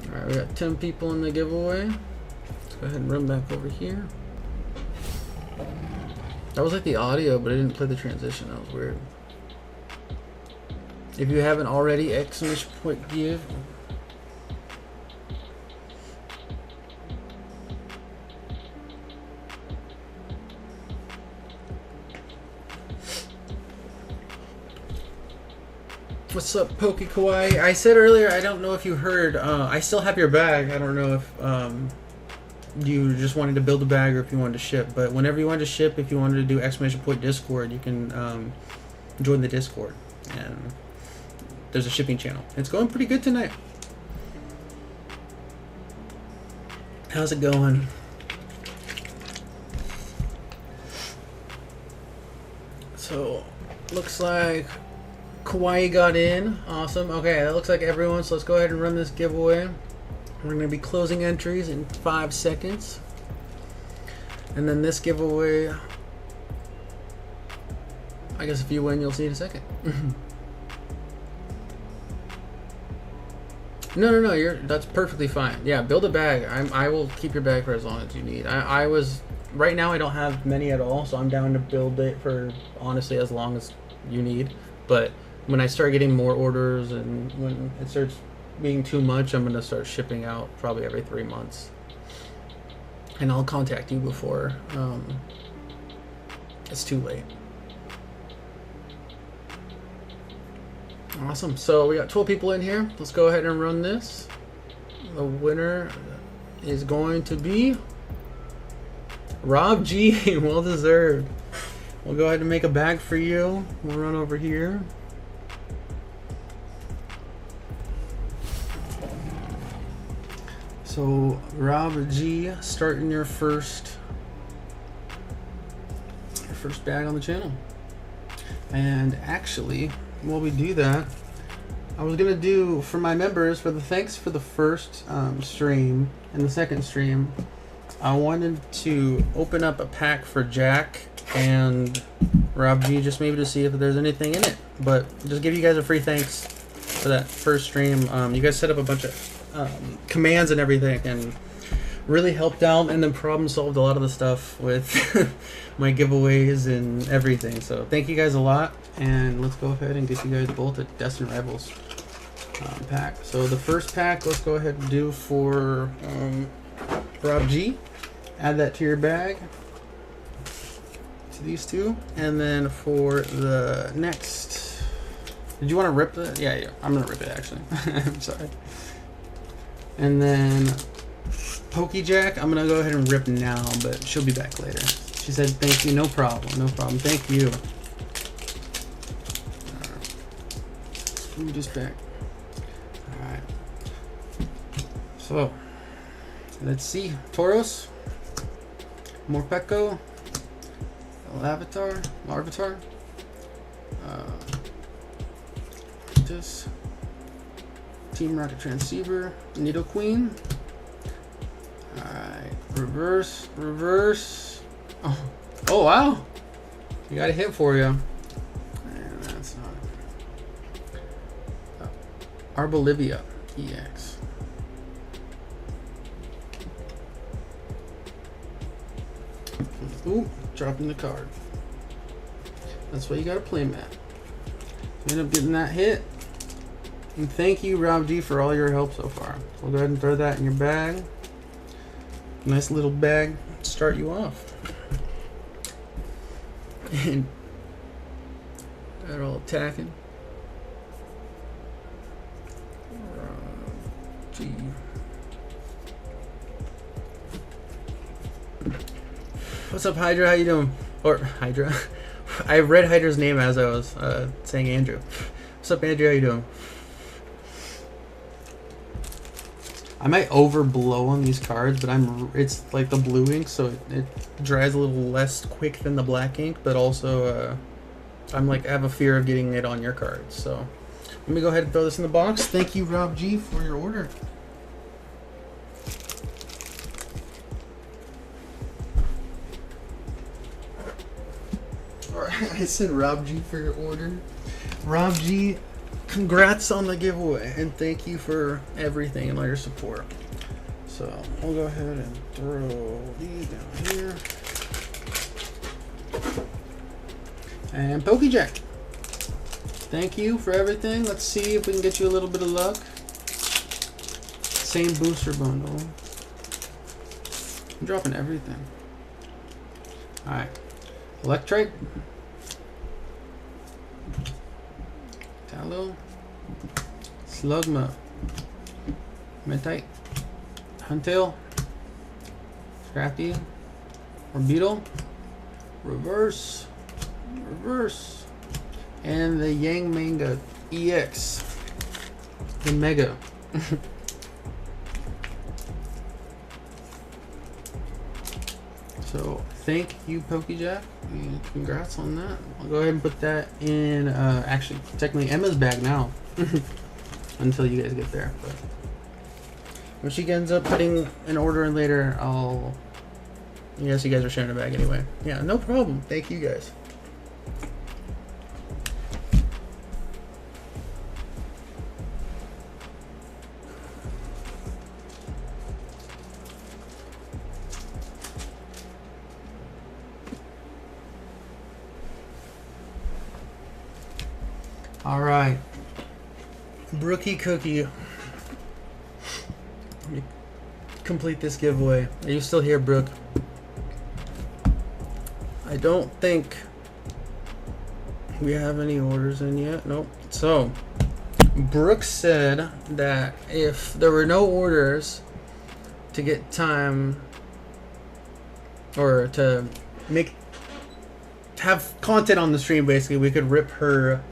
Alright, we got 10 people in the giveaway. Let's go ahead and run back over here. That was like the audio, but I didn't play the transition. That was weird. If you haven't already, !give. What's up, Poke Kawaii? I said earlier, I don't know if you heard, I still have your bag. I don't know if you just wanted to build a bag or if you wanted to ship, but whenever you wanted to ship, if you wanted to do Discord, you can join the Discord, and there's a shipping channel. It's going pretty good tonight. How's it going? So looks like Kawaii got in. Awesome. Okay, that looks like everyone, so let's go ahead and run this giveaway. We're going to be closing entries in 5 seconds. And then this giveaway, I guess if you win, you'll see in a second. No, that's perfectly fine. Yeah, build a bag. I will keep your bag for as long as you need. Right now I don't have many at all, so I'm down to build it for honestly as long as you need. But when I start getting more orders and when it starts being too much, I'm gonna start shipping out probably every 3 months. And I'll contact you before it's too late. Awesome. So we got 12 people in here. Let's go ahead and run this. The winner is going to be Rob G. Well deserved. We'll go ahead and make a bag for you. We'll run over here. So Rob G, starting your first bag on the channel. And actually, while we do that, I was gonna do for my members, for the thanks for the first stream and the second stream, I wanted to open up a pack for Jack and Rob G, just maybe to see if there's anything in it. But just give you guys a free thanks for that first stream. You guys set up a bunch of commands and everything and really helped out, and then problem solved a lot of the stuff with my giveaways and everything. So thank you guys a lot, and let's go ahead and get you guys both a Destin Rivals pack. So the first pack, let's go ahead and do for Rob G. Add that to your bag, to these two, and then for the next, did you want to rip it? Yeah, I'm gonna rip it actually. I'm sorry. And then Pokejack, I'm gonna go ahead and rip now, but she'll be back later. She said thank you, no problem, no problem. Thank you. Let me just back. Alright. So let's see. Tauros, Morpeko, Larvitar, this Team Rocket Transceiver, Nidoqueen. Alright, reverse. Oh wow, you got a hit for you. And that's not Arbolivia EX. Ooh, dropping the card. That's why you gotta play, Matt. You end up getting that hit. And thank you, Rob G, for all your help so far. We'll go ahead and throw that in your bag. Nice little bag to start you off. And they're all attacking. Rob G. What's up, Hydra? How you doing? Or Hydra? I read Hydra's name as I was saying Andrew. What's up, Andrew? How you doing? I might overblow on these cards, but it's like the blue ink, so it dries a little less quick than the black ink, but also I have a fear of getting it on your cards. So let me go ahead and throw this in the box. Thank you, Rob G, for your order. I said Rob G for your order. Rob G, congrats on the giveaway, and thank you for everything and all your support. So we'll go ahead and throw these down here. And Pokejack, thank you for everything. Let's see if we can get you a little bit of luck. Same booster bundle. I'm dropping everything. Alright. Electrike. Tallow. Slugma. Medtite. Huntail. Scrappy. Orbeetle. Reverse. And the Yang Manga EX. The Mega. So thank you, Pokejack. And congrats on that. I'll go ahead and put that in actually technically Emma's bag now. Until you guys get there. But when she ends up putting an order in later, yes, you guys are sharing a bag anyway. Yeah, no problem. Thank you guys. All right. Brookie Cookie. Let me complete this giveaway. Are you still here, Brooke? I don't think we have any orders in yet. Nope. So, Brooke said that if there were no orders to get time or to have content on the stream, basically, we could rip her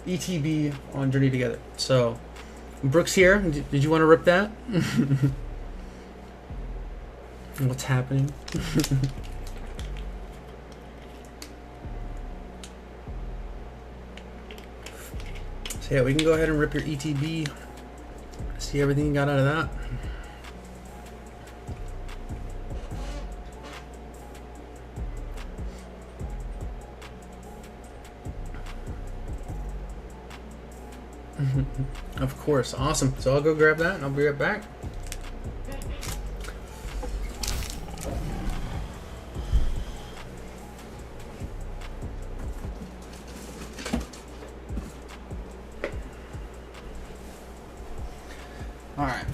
ETB on Journey Together. So, Brooke's here. Did you want to rip that? What's happening? So yeah, we can go ahead and rip your ETB. See everything you got out of that. Of course, awesome. So I'll go grab that and I'll be right back. All right.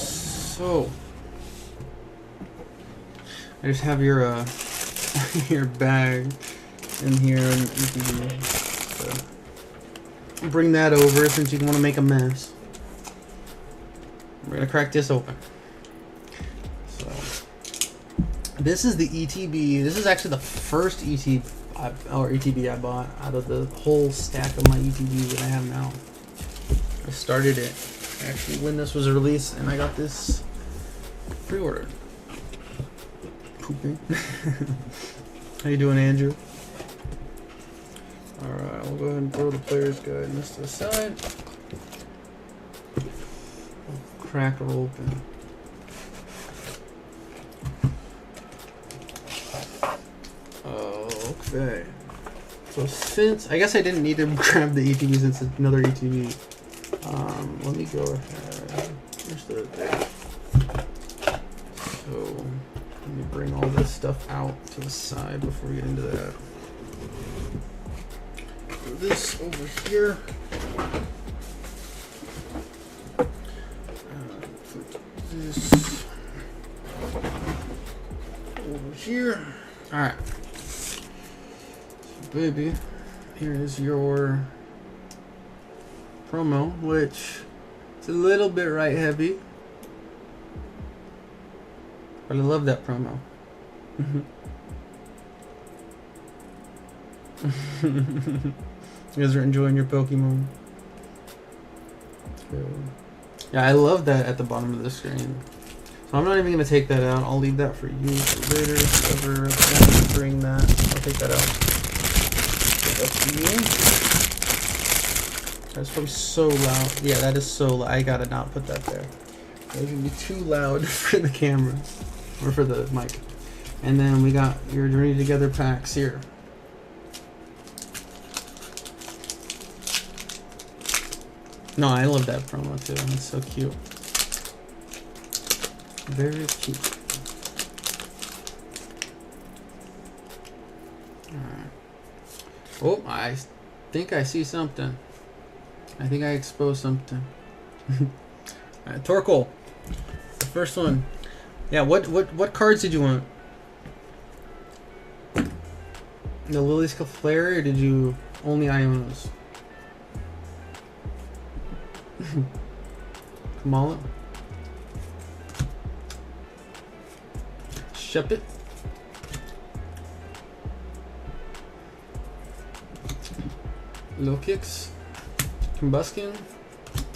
So I just have your your bag in here, and you can bring that over since you want to make a mess. We're gonna crack this open. So this is the ETB. This is actually the first ETB I bought out of the whole stack of my ETBs that I have now. I started it actually when this was released, and I got this pre-ordered. How you doing, Andrew? Alright, we'll go ahead and throw the player's guide and this to the side. Crack her open. Okay. So since, I guess I didn't need to grab the ETB since it's another ETB. Let me go ahead. Where's the thing? So let me bring all this stuff out to the side before we get into that. Put this over here. Put this over here. Alright. So baby, here is your promo, which is a little bit right heavy. But I love that promo. You guys are enjoying your Pokemon. Yeah, I love that at the bottom of the screen. So I'm not even going to take that out. I'll leave that for you for later. Whoever wants to bring that, I'll take that out. That's for you. That's probably so loud. Yeah, that is so loud. I gotta not put that there. That's going to be too loud for the camera. Or for the mic. And then we got your Journey Together packs here. No, I love that promo too. It's so cute. Very cute. Alright. Oh, I think I see something. I think I exposed something. Alright, Torkoal. The first one. Yeah, what cards did you want? The Lily's Flare, or did you only Ionos? Kamala? Shuppet? Low Kicks? Combuskin?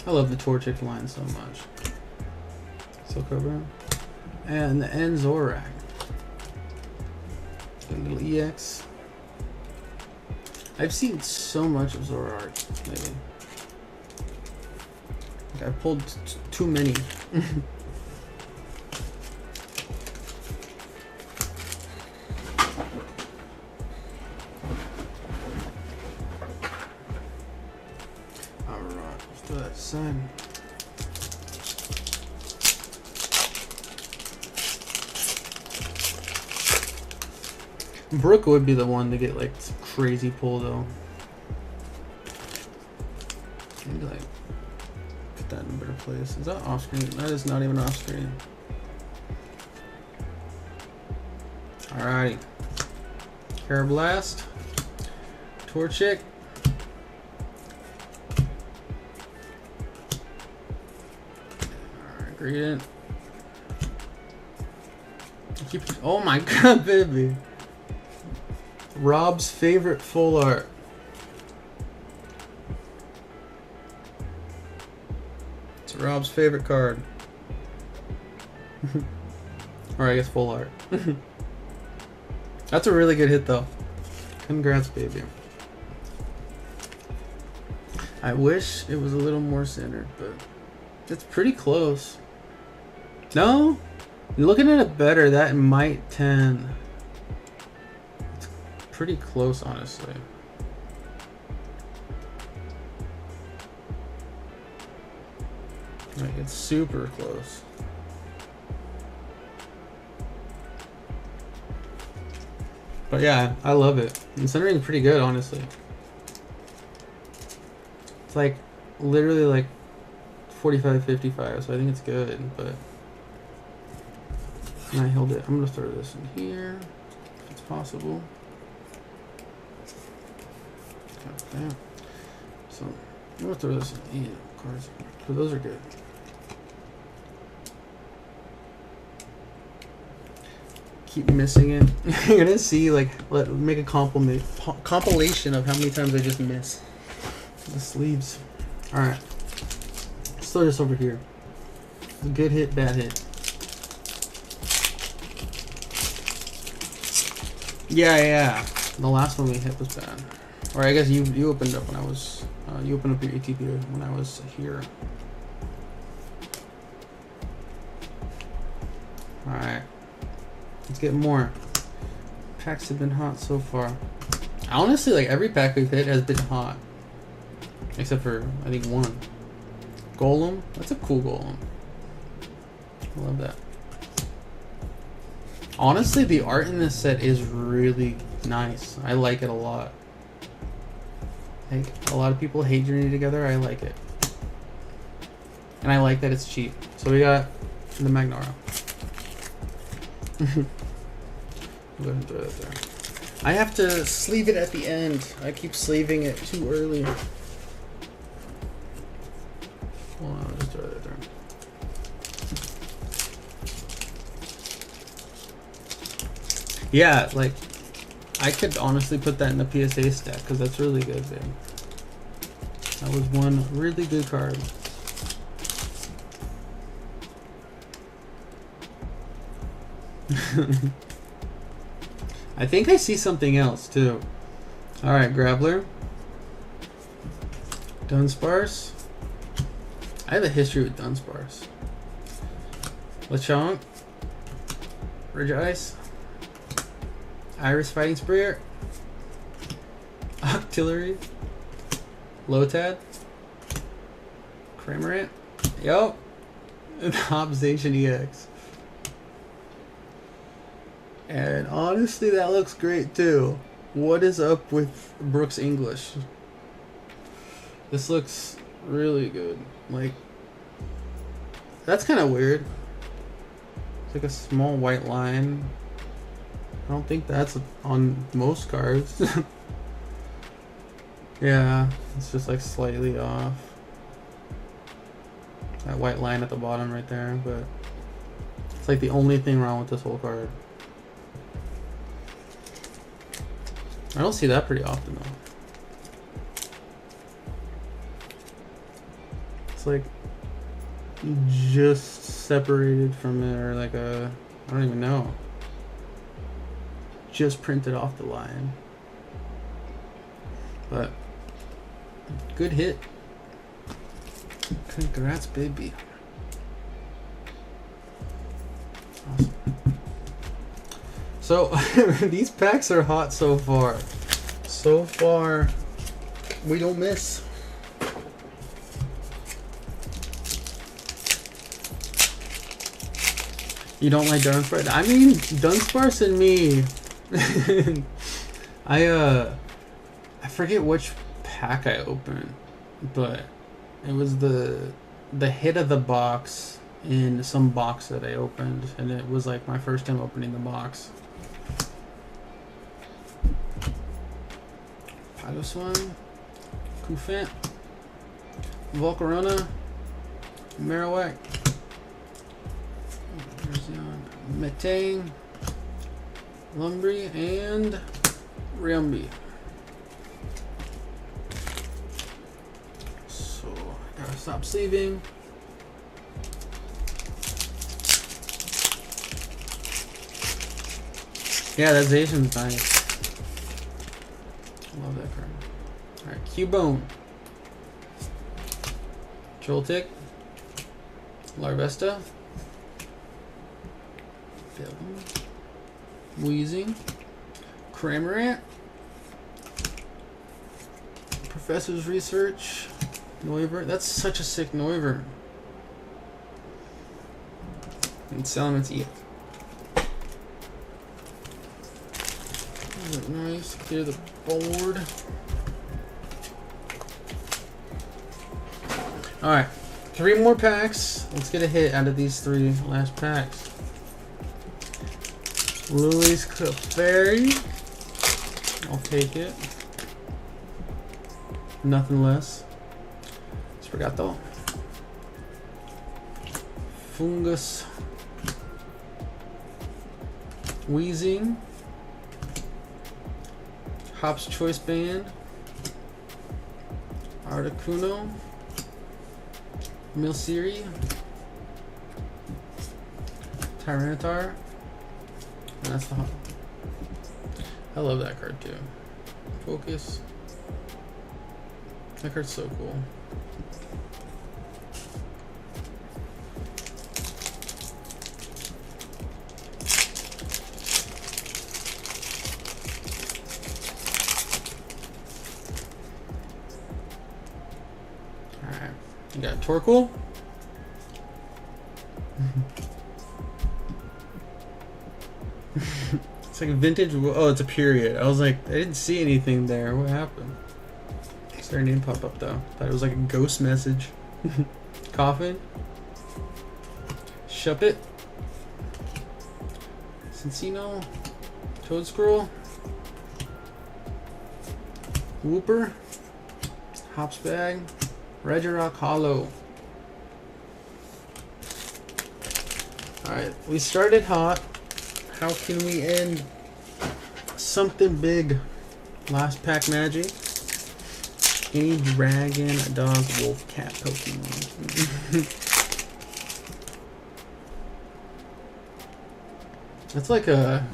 I love the Torchic line so much. Silcobra? And the Zorak. A little EX. I've seen so much of Zoroark lately. Like I pulled too many. Alright, let's do that side. Brooke would be the one to get like some crazy pull though. Maybe like put that in a better place. Is that off screen? That is not even off screen. Alrighty. Blast. Torchic. Alright, Gradient. Oh my god, baby. Rob's favorite full art. It's Rob's favorite card. Or I guess full art. That's a really good hit though. Congrats, baby. I wish it was a little more centered, but it's pretty close. No? Looking at it better, that might 10. It's pretty close, honestly. Like, it's super close. But yeah, I love it. And centering is pretty good, honestly. It's like literally like 45, 55, so I think it's good, but and I held it. I'm gonna throw this in here if it's possible. Got that. So I'm gonna throw this in cards. So those are good. Keep missing it. You're gonna see like make a compilation of how many times I just miss the sleeves. All right, let's throw this over here. Good hit, bad hit. Yeah. The last one we hit was bad. Or I guess you opened up when I was you opened up your ATP when I was here. All right. Let's get more. Packs have been hot so far. Honestly, like every pack we've hit has been hot. Except for, I think, one. Golem? That's a cool golem. I love that. Honestly, the art in this set is really nice. I like it a lot. Like, a lot of people hate Journey Together. I like it. And I like that it's cheap. So we got the Magnara. Go ahead and throw that there. I have to sleeve it at the end. I keep sleeving it too early. Hold on, I'll just throw that there. Yeah, like I could honestly put that in the PSA stack because that's really good, man. That was one really good card. I think I see something else too. Alright, Grappler. Dunsparce. I have a history with Dunsparce. Lechonk. Regice. Iris Fighting Spirit. Octillery. Lotad. Cramorant. Yup. Obsation EX. And honestly, that looks great too. What is up with Brooks English? This looks really good. Like, that's kind of weird. It's like a small white line. I don't think that's on most cards. Yeah, it's just like slightly off. That white line at the bottom right there, but it's like the only thing wrong with this whole card. I don't see that pretty often though. It's like just separated from it, or like a, I don't even know. Just printed off the line. But good hit. Congrats, baby. Awesome. So these packs are hot so far. So far, we don't miss. You don't like Dunsparce? I mean, Dunsparce and me I forget which pack I opened, but it was the hit of the box in some box that I opened, and it was like my first time opening the box. Pagoswan, Kufant, Volcarona, Marowak, Metang, Lumbri, and Riumbi. So I gotta stop saving. Yeah, that Zacian's nice. Love that card. Alright, Cubone, Joltik, Larvesta, Weezing, Cramorant, Professor's Research, Noivern. That's such a sick Noivern. And Salamence E. Nice, clear the board. Alright, 3 more packs. Let's get a hit out of these 3 last packs. Luis Clefairy. I'll take it. Nothing less. Sprigato. Fungus. Weezing. Hop's Choice Band. Articuno. Milcery. Tyranitar. And that's the Hop. I love that card too. Focus. That card's so cool. Alright. You got Torkoal. It's like a vintage. Oh, it's a period. I was like, I didn't see anything there. What happened? Is their name pop up though? Thought it was like a ghost message. Coffin. Shuppet. Cincino. Toadscroll. Whooper. Hopsbag. Regirock Hollow. Alright, we started hot. How can we end something big? Last pack magic. Any dragon, dog, wolf, cat, Pokemon. That's like a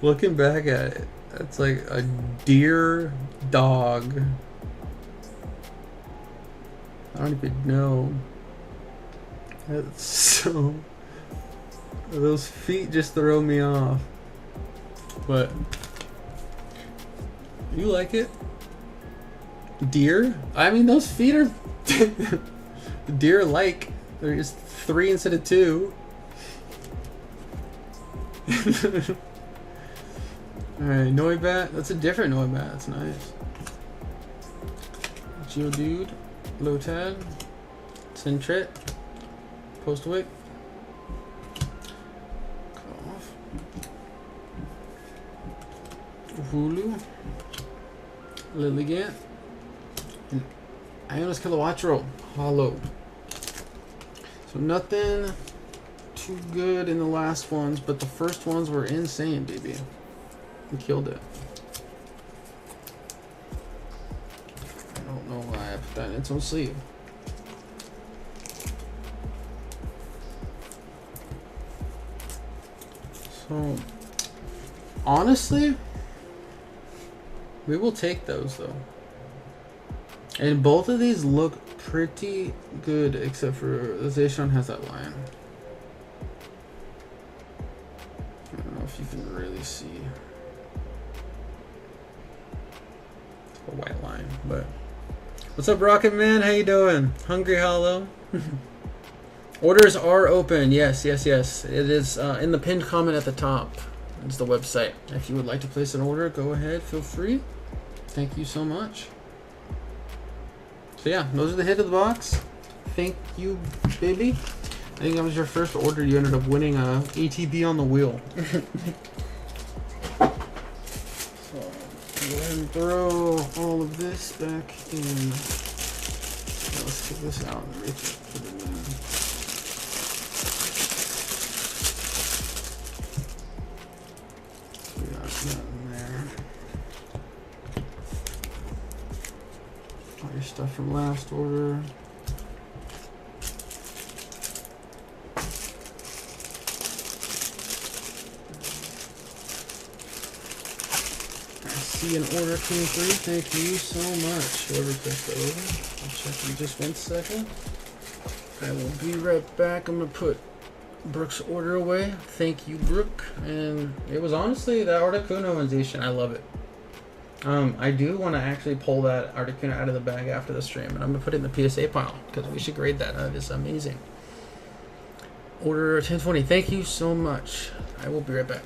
looking back at it, that's like a deer dog. I don't even know. That's so. Those feet just throw me off. But you like it? Deer? I mean, those feet are deer like. They're just 3 instead of 2. Alright, Noibat. That's a different Noibat. That's nice. Geodude. Lotad. Sentret. Postwick. Hulu, Lilligant, and Ionis Kilowattrel, Hollow. So nothing too good in the last ones, but the first ones were insane, baby. We killed it. I don't know why I put that in its own sleeve. So, honestly, we will take those though. And both of these look pretty good, except for the Zacian has that line. I don't know if you can really see. It's a white line, but. What's up, Rocket Man? How you doing? Hungry Hollow? Orders are open. Yes, yes, yes. It is in the pinned comment at the top. It's the website. If you would like to place an order, go ahead, feel free. Thank you so much. So yeah, those are the hit of the box. Thank you, baby. I think that was your first order. You ended up winning a ATB on the wheel. So go ahead and throw all of this back in. Let's take this out and put it in. We got that in there. All your stuff from last order. An order came through. Thank you so much. Whoever placed the order. I'll check in just 1 second. I will be right back. I'm gonna put Brooke's order away. Thank you, Brooke. And it was honestly that Articuno-ization. I love it. I do want to actually pull that Articuno out of the bag after the stream, and I'm gonna put it in the PSA pile because we should grade that. That is amazing. Order 1020. Thank you so much. I will be right back.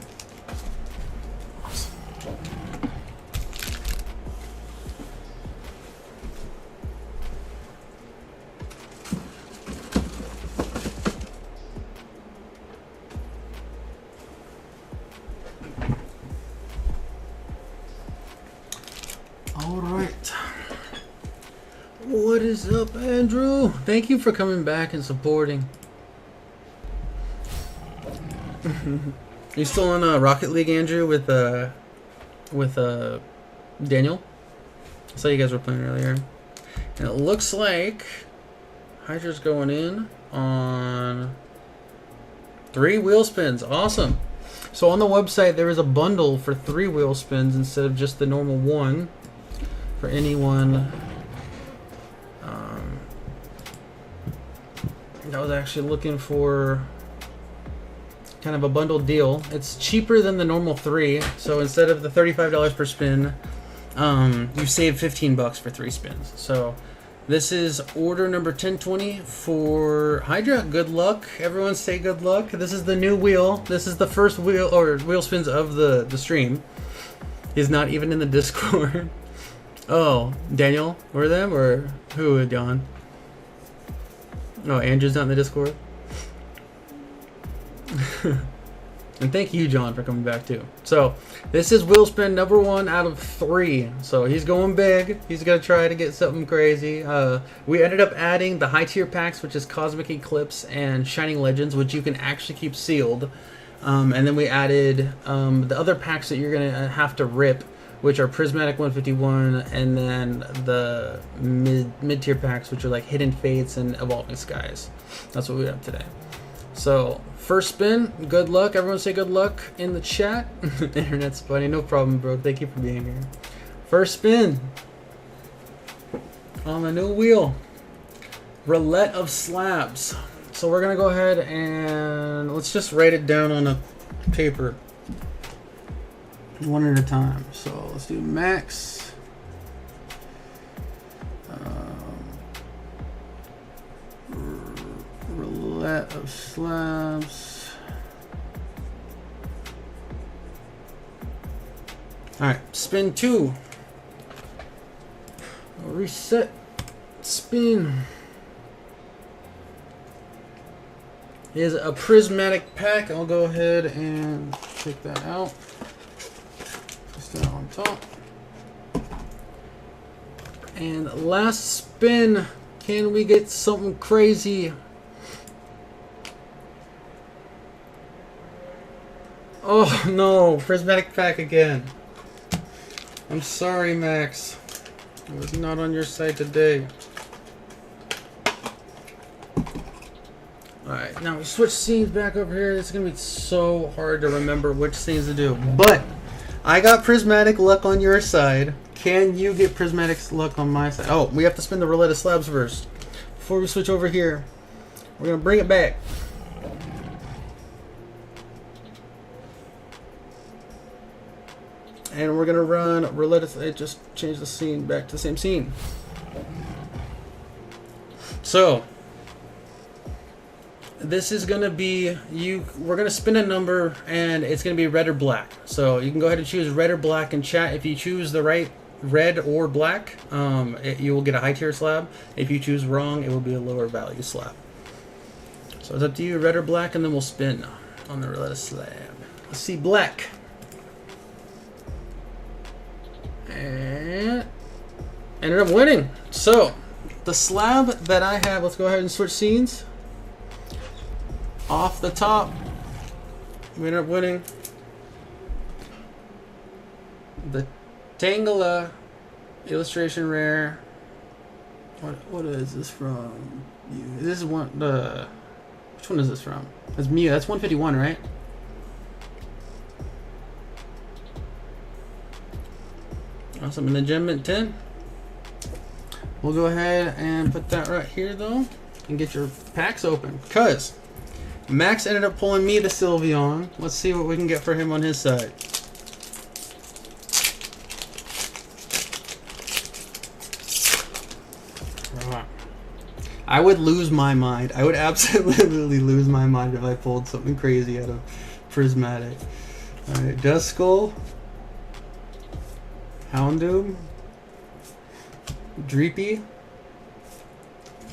What is up, Andrew? Thank you for coming back and supporting. You still in Rocket League, Andrew, with Daniel? I saw you guys were playing earlier. And it looks like Hydra's going in on 3 wheel spins. Awesome. So on the website, there is a bundle for 3 wheel spins instead of just the normal 1 for anyone I was actually looking for kind of a bundled deal. It's cheaper than the normal 3, so instead of the $35 per spin, you save $15 for 3 spins. So this is order number 1020 for Hydra. Good luck. Everyone say good luck. This is the new wheel. This is the first wheel spins of the stream. He's not even in the Discord. Oh, Daniel, or them, or who, John? Oh, Andrew's not in the Discord. And thank you, John, for coming back too. So this is wheel spin number 1 out of 3. So he's going big. He's gonna try to get something crazy. We ended up adding the high tier packs, which is Cosmic Eclipse and Shining Legends, which you can actually keep sealed. And then we added the other packs that you're gonna have to rip, which are Prismatic 151, and then the mid-tier packs, which are like Hidden Fates and Evolving Skies. That's what we have today. So, first spin, good luck. Everyone say good luck in the chat. Internet's funny. No problem, bro. Thank you for being here. First spin on the new wheel. Roulette of Slabs. So we're going to go ahead and let's just write it down on a paper. One at a time. So let's do max. Roulette of Slabs. Alright, spin 2. Reset. Spin. Is a prismatic pack. I'll go ahead and take that out. That on top. And last spin, can we get something crazy? Oh no, prismatic pack again. I'm sorry, Max. I was not on your side today. Alright, now we switch scenes back over here. It's gonna be so hard to remember which scenes to do. But I got prismatic luck on your side. Can you get prismatic luck on my side? Oh, we have to spin the Roulette of Slabs first. Before we switch over here, we're going to bring it back. And we're going to run Roulette of... It just changed the scene back to the same scene. So, this is gonna be we're gonna spin a number and it's gonna be red or black. So you can go ahead and choose red or black in chat. If you choose the right red or black, you will get a high tier slab. If you choose wrong, it will be a lower value slab. So it's up to you, red or black, and then we'll spin on the roulette slab. Let's see, black. And ended up winning. So the slab that I have, let's go ahead and switch scenes. Off the top, we ended up winning the Tangela illustration rare. What is this from? This is one. Which one is this from? That's Mew. That's 151, right? Awesome. And the Gem Mint 10. We'll go ahead and put that right here though, and get your packs open. Cause Max ended up pulling me the Sylveon. Let's see what we can get for him on his side. I would lose my mind. I would absolutely lose my mind if I pulled something crazy out of Prismatic. Alright, Duskull, Houndoom, Dreepy,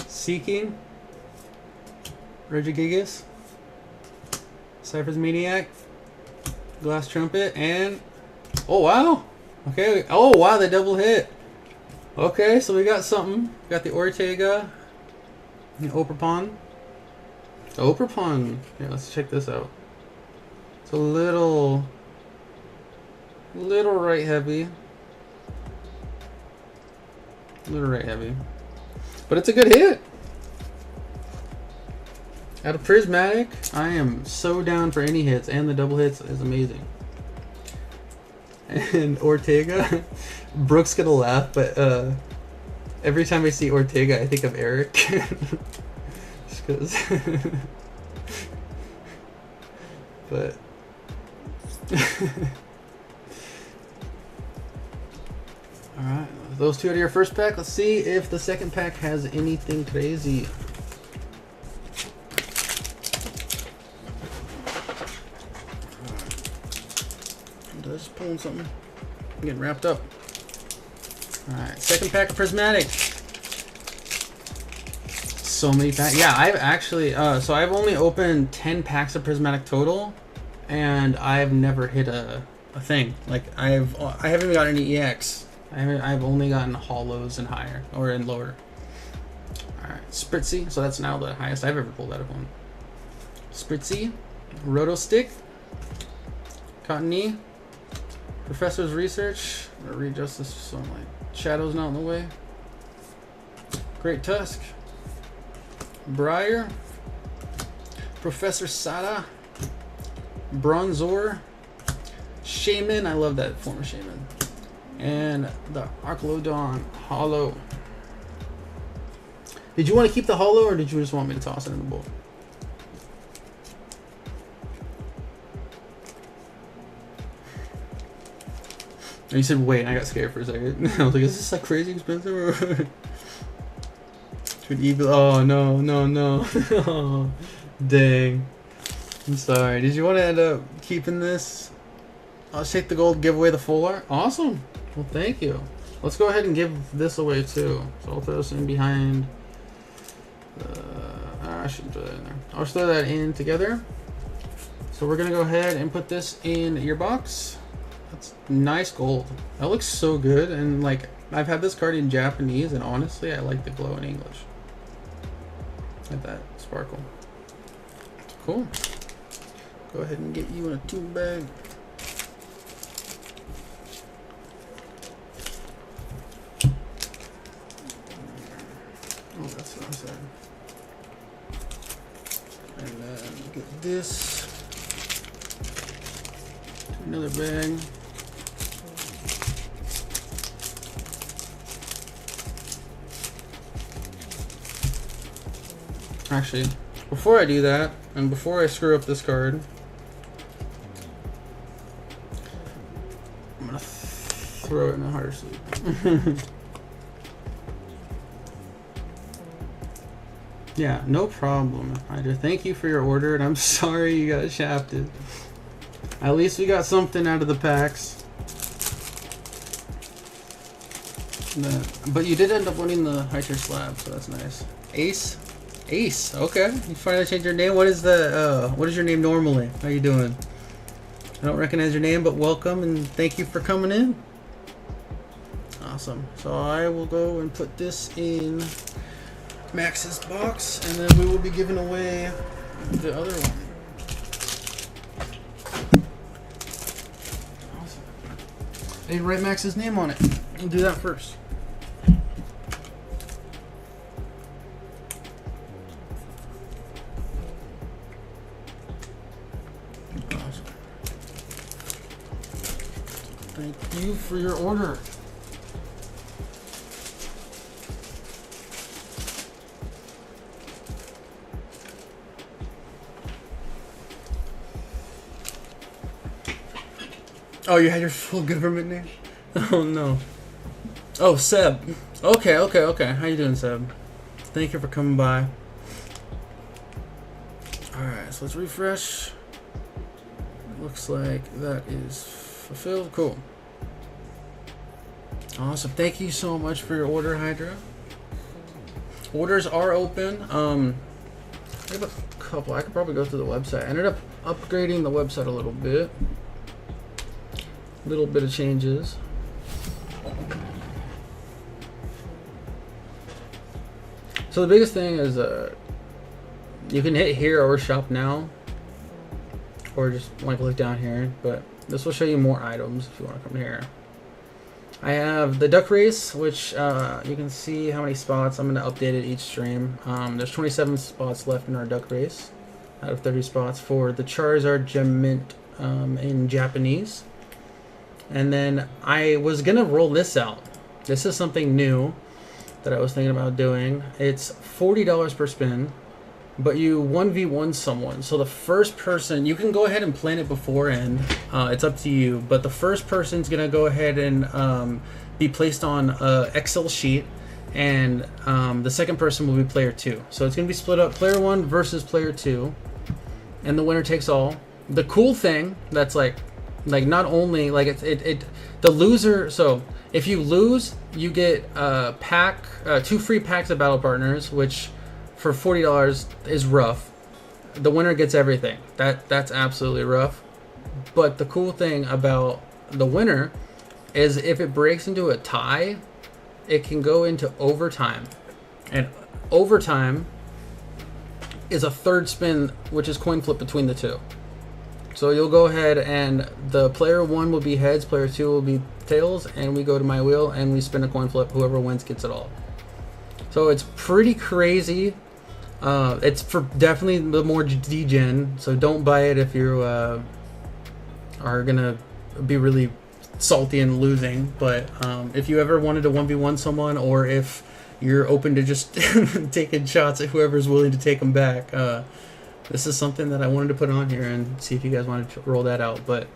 Seeking, Regigigas, Cypher's Maniac, Glass Trumpet, and oh wow! Okay, oh wow, the double hit. Okay, so we got something. We got the Ortega. The Oprapon. The Oprapon. Yeah, let's check this out. It's a little right heavy. A little right heavy. But it's a good hit. Out of Prismatic, I am so down for any hits, and the double hits is amazing. And Ortega. Brooke's gonna laugh, but every time I see Ortega, I think of Eric. Just because. But. Alright, those two are your first pack. Let's see if the second pack has anything crazy. Just pulling something. I'm getting wrapped up. Alright, second pack of Prismatic. So many packs. Yeah, I've actually, so I've only opened 10 packs of Prismatic total, and I've never hit a thing. Like, I haven't even got any EX. I've only gotten hollows and higher, or in lower. Alright, Spritzy. So that's now the highest I've ever pulled out of one. Spritzy, Roto Stick, Cottony, Professor's Research. I'm gonna readjust this so my shadow's not in the way. Great Tusk, Briar, Professor Sada, Bronzor, Shaman. I love that former Shaman. And the Arclodon Hollow. Did you want to keep the Hollow, or did you just want me to toss it in the bowl? And you said wait, and I got scared for a second. I was like, is this like crazy expensive? Oh no, no, no. Oh, dang. I'm sorry. Did you want to end up keeping this? I'll take the gold, give away the full art. Awesome. Well, thank you. Let's go ahead and give this away too. So I'll throw this in behind. I shouldn't throw that in there. I'll just throw that in together. So we're gonna go ahead and put this in your box. That's nice gold. That looks so good, and like I've had this card in Japanese, and honestly, I like the glow in English. Like that sparkle. Cool. Go ahead and get you in a tube bag. Oh, that's what I'm saying. And then get this. Another bag. Actually, before I do that, and before I screw up this card, I'm gonna throw it in a harder sleeve. Yeah, no problem. Hydra, thank you for your order, and I'm sorry you got shafted. At least we got something out of the packs. But you did end up winning the high tier slab, so that's nice. Ace? Ace, okay. You finally changed your name. What is your name normally? How you doing? I don't recognize your name, but welcome and thank you for coming in. Awesome. So I will go and put this in Max's box, and then we will be giving away the other one. Awesome. Hey, write Max's name on it. We'll do that first. Awesome. Thank you for your order. Oh, you had your full government name? Oh, no. Oh, Seb. Okay. How you doing, Seb? Thank you for coming by. Alright, so let's refresh. Looks like that is fulfilled. Cool. Awesome. Thank you so much for your order, Hydra. Orders are open. I have a couple. I could probably go through the website. I ended up upgrading the website a little bit. Little bit of changes. So the biggest thing is you can hit here or shop now, or just like look down here, but this will show you more items if you want to come here. I have the duck race, which you can see how many spots. I'm going to update it each stream. There's 27 spots left in our duck race out of 30 spots for the Charizard Gem Mint in Japanese. And then I was gonna roll this out. This is something new that I was thinking about doing. It's $40 per spin, but you 1v1 someone. So the first person, you can go ahead and plan it beforehand. It's up to you. But the first person's gonna go ahead and be placed on an Excel sheet, and the second person will be player 2. So it's gonna be split up, player 1 versus player 2, and the winner takes all. The cool thing that's like not only like the loser, so if you lose you get a pack, 2 free packs of battle partners, which for $40 is rough. The winner gets everything. That's absolutely rough. But the cool thing about the winner is if it breaks into a tie, it can go into overtime, and overtime is a third spin, which is coin flip between the two. So you'll go ahead and the player 1 will be heads, player 2 will be tails, and we go to my wheel and we spin a coin flip. Whoever wins gets it all. So it's pretty crazy. It's for definitely the more degen, so don't buy it if you are gonna be really salty and losing. But if you ever wanted to 1v1 someone, or if you're open to just taking shots at whoever's willing to take them back, this is something that I wanted to put on here and see if you guys wanted to roll that out. But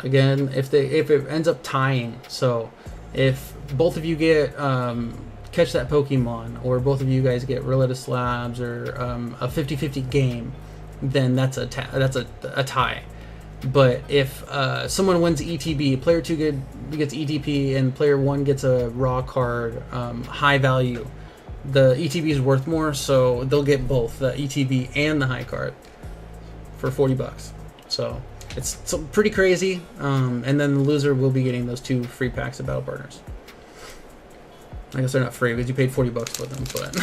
again, if it ends up tying, so if both of you get catch that Pokemon, or both of you guys get Roulette slabs, or a 50-50 game, then that's a tie. But if someone wins ETB, player 2 gets ETP, and player 1 gets a raw card, high value, the ETB is worth more, so they'll get both the ETB and the high card for $40. So it's pretty crazy. And then the loser will be getting those 2 free packs of battle partners. I guess they're not free because you paid $40 for them, but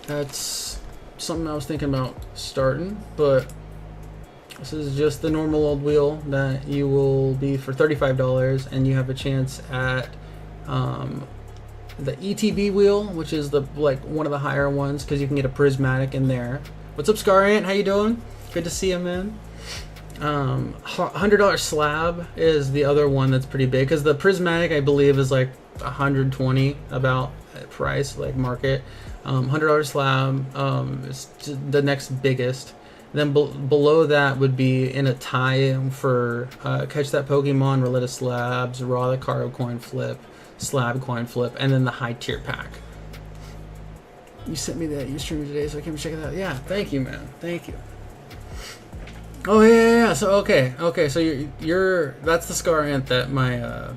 that's something I was thinking about starting. But this is just the normal old wheel that you will be for $35, and you have a chance at the ETB wheel, which is the one of the higher ones, because you can get a prismatic in there. What's up, Scarant? How you doing? Good to see you, man. $100 slab is the other one that's pretty big, because the prismatic I believe is like $120 about price, like market. $100 slab is the next biggest. Then below that would be in a tie for catch that Pokemon, Roulette slabs, raw the card coin flip, slab coin flip, and then the high tier pack. You sent me that you streamed today, so I came to check it out. Yeah, thank you, man. Thank you. Oh yeah. So okay. So you're that's the Scar Ant that my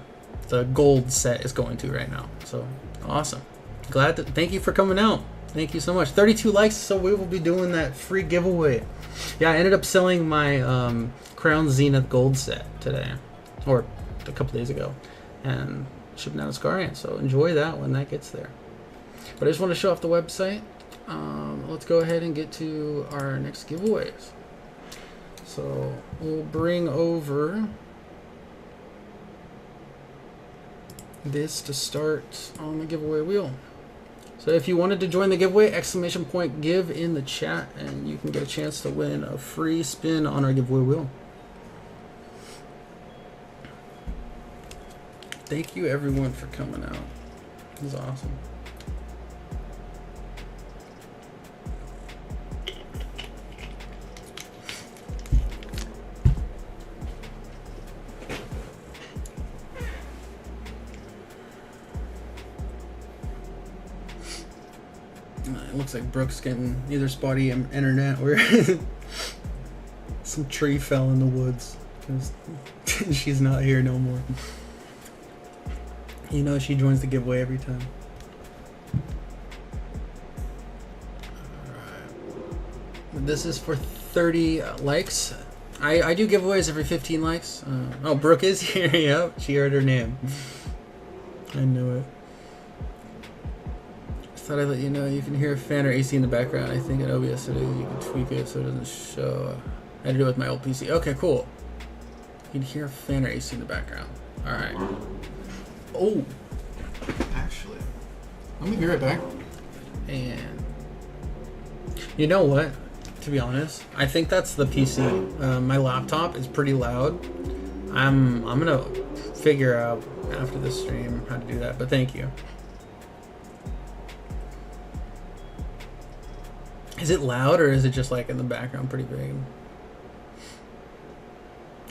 the gold set is going to right now. So awesome. Thank you for coming out. Thank you so much. 32 likes, so we will be doing that free giveaway. Yeah, I ended up selling my Crown Zenith gold set today, or a couple days ago, and shipping out a Scar Ant. So enjoy that when that gets there. But I just want to show off the website. Let's go ahead and get to our next giveaways. So we'll bring over this to start on the giveaway wheel. So if you wanted to join the giveaway, !give in the chat, and you can get a chance to win a free spin on our giveaway wheel. Thank you everyone for coming out. This is awesome. It looks like Brooke's getting either spotty internet or some tree fell in the woods because she's not here no more. You know she joins the giveaway every time. Alright. This is for 30 likes. I do giveaways every 15 likes. Oh, Brooke is here. Yep, she heard her name. I knew it. Thought I'd let you know you can hear fan or AC in the background. I think at OBS today you can tweak it so it doesn't show. I had to do it with my old PC. Okay, cool. You can hear fan or AC in the background. Alright. Oh. Actually. Let me be right back. And you know what? To be honest, I think that's the PC. My laptop is pretty loud. I'm gonna figure out after the stream how to do that, but thank you. Is it loud or is it just like in the background pretty big?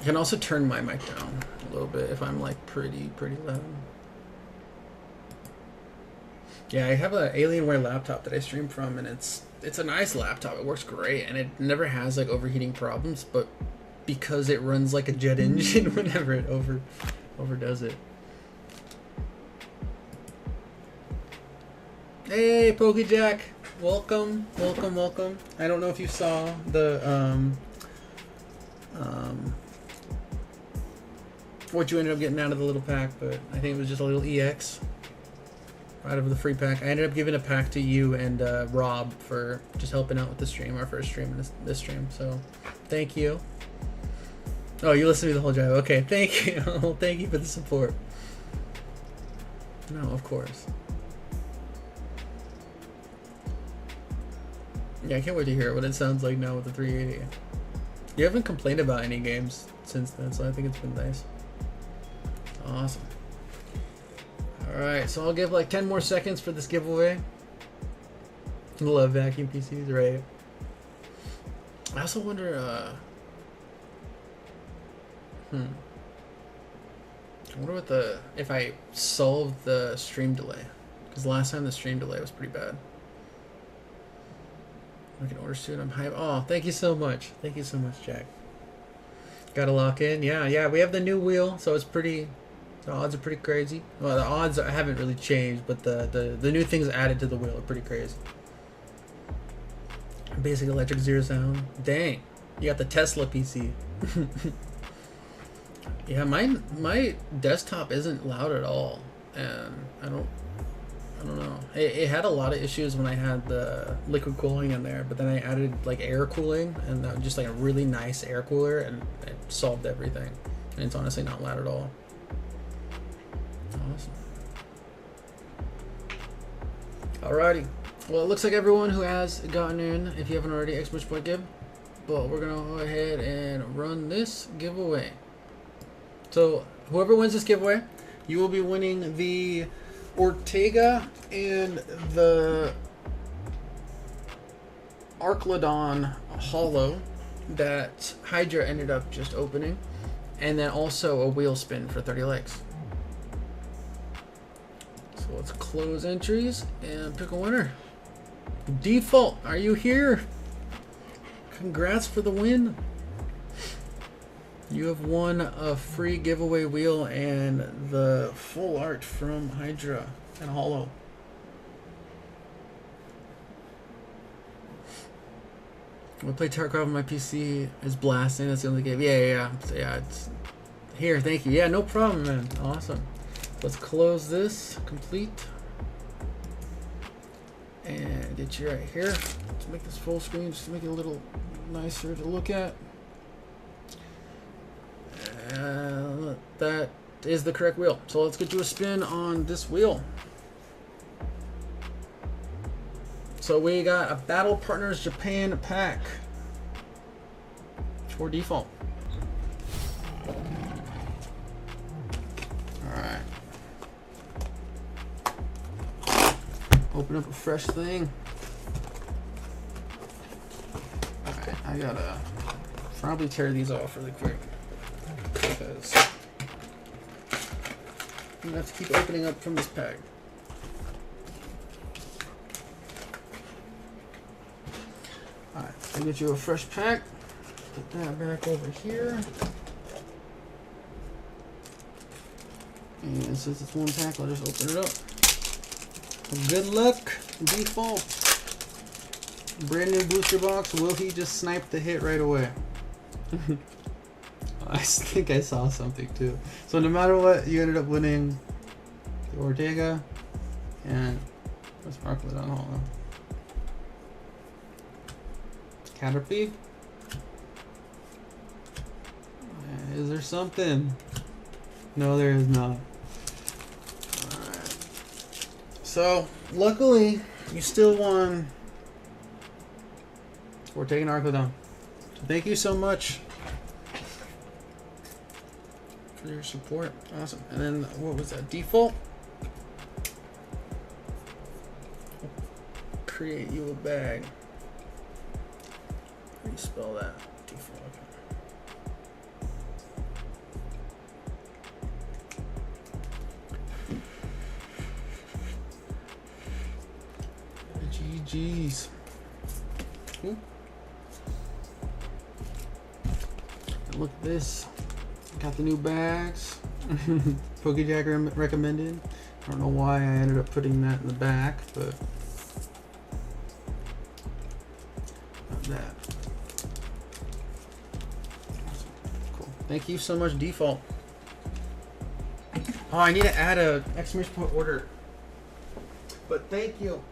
I can also turn my mic down a little bit if I'm like pretty loud. Yeah, I have an Alienware laptop that I stream from, and it's a nice laptop. It works great, and it never has like overheating problems, but because it runs like a jet engine whenever it overdoes it. Hey, PokeJack. Welcome. I don't know if you saw the what you ended up getting out of the little pack, but I think it was just a little EX out of the free pack. I ended up giving a pack to you and Rob for just helping out with the stream, our first stream, this stream. So, thank you. Oh, you listened to me the whole drive. Okay, thank you. Thank you for the support. No, of course. Yeah, I can't wait to hear what it sounds like now with the 380. You haven't complained about any games since then, so I think it's been nice. Awesome. Alright, so I'll give like 10 more seconds for this giveaway. Love vacuum PCs, right? I also wonder, I wonder what if I solved the stream delay. Because last time the stream delay was pretty bad. I can order soon. I'm hype. Oh, thank you so much. Thank you so much, Jack. Gotta lock in. Yeah. We have the new wheel, so it's pretty. The odds are pretty crazy. Well, the odds haven't really changed, but the new things added to the wheel are pretty crazy. Basic electric zero sound. Dang, you got the Tesla PC. Yeah, my desktop isn't loud at all, and I don't know. It had a lot of issues when I had the liquid cooling in there, but then I added like air cooling and just like a really nice air cooler, and it solved everything. And it's honestly not loud at all. Awesome. Alrighty. Well, it looks like everyone who has gotten in, if you haven't already, !give. But we're gonna go ahead and run this giveaway. So whoever wins this giveaway, you will be winning the Ortega and the Arclodon Hollow that Hydra ended up just opening, and then also a wheel spin for 30 likes. So let's close entries and pick a winner. Default, are you here? Congrats for the win. You have won a free giveaway wheel and the full art from Hydra and Hollow. I play Tarkov on my PC. Is blasting. That's the only game. Yeah. It's here. Thank you. Yeah, no problem, man. Awesome. Let's close this. Complete. And get you right here. Let's make this full screen just to make it a little nicer to look at. That is the correct wheel. So let's get you a spin on this wheel. So we got a Battle Partners Japan pack for default. Alright. Open up a fresh thing. Alright, I gotta probably tear these off really quick, because I'm gonna have to keep opening up from this pack. Alright, I'll get you a fresh pack. Put that back over here. And since it's one pack, I'll just open it up. Good luck, default. Brand new booster box. Will he just snipe the hit right away? I think I saw something too. So no matter what, you ended up winning the Ortega and let's mark it on Hollow. Caterpie. Is there something? No, there is not. Alright. So luckily you still won. We're taking Arcodon. So thank you so much for your support. Awesome. And then what was that? Default? Create you a bag. How do you spell that? Default. Okay. GG's. Look at this. Got the new bags. PokeJack recommended. I don't know why I ended up putting that in the back, but not that. Awesome. Cool. Thank you so much, default. Oh, I need to add a exclamation point order. But thank you.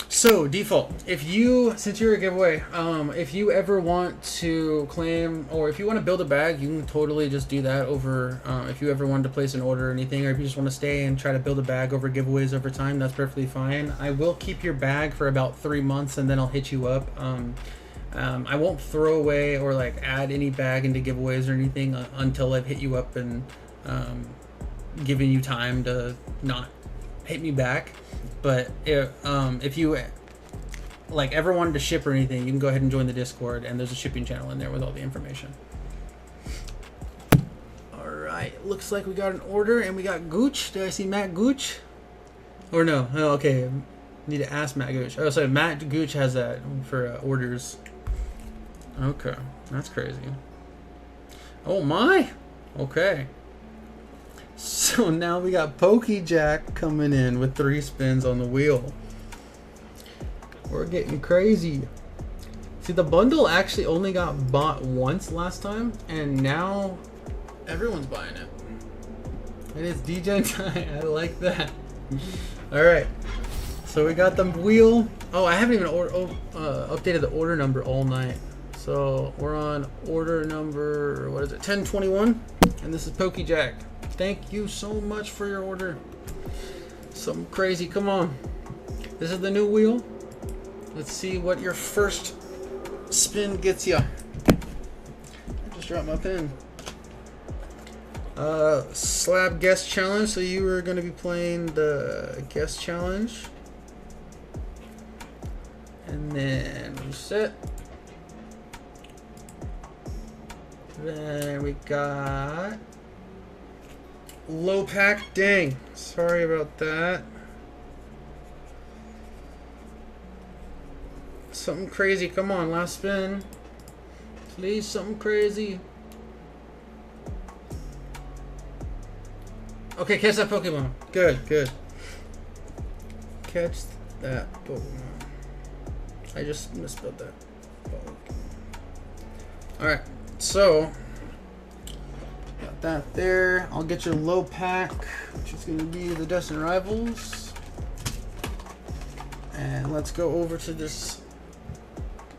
So default, if you, since you're a giveaway, if you ever want to claim, or if you want to build a bag, you can totally just do that over, if you ever wanted to place an order or anything, or if you just want to stay and try to build a bag over giveaways over time, that's perfectly fine. I will keep your bag for about 3 months and then I'll hit you up. I won't throw away or like add any bag into giveaways or anything until I've hit you up and giving you time to not hit me back. But if you like ever wanted to ship or anything, you can go ahead and join the Discord, and there's a shipping channel in there with all the information. All right, looks like we got an order, and we got Gooch. Did I see Matt Gooch? Or no? Oh, okay. Need to ask Matt Gooch. Oh, sorry, Matt Gooch has that for orders. Okay, that's crazy. Oh my. Okay. So now we got PokéJack coming in with 3 spins on the wheel. We're getting crazy. See, the bundle actually only got bought once last time, and now everyone's buying it. And it's D-Gen time. I like that. Alright. So we got the wheel. Oh, I haven't even updated the order number all night. So we're on order number, what is it, 1021? And this is PokéJack. Thank you so much for your order. Something crazy. Come on. This is the new wheel. Let's see what your first spin gets you. I just dropped my pen. Slab guest challenge. So you were going to be playing the guest challenge. And then reset. Then we got Low pack, dang. Sorry about that. Something crazy, come on, last spin. Please, something crazy. Okay, catch that Pokemon. Good, good. Catch that Pokemon. I just misspelled that. Alright, so got that there. I'll get your low pack, which is going to be the Destined Rivals. And let's go over to this.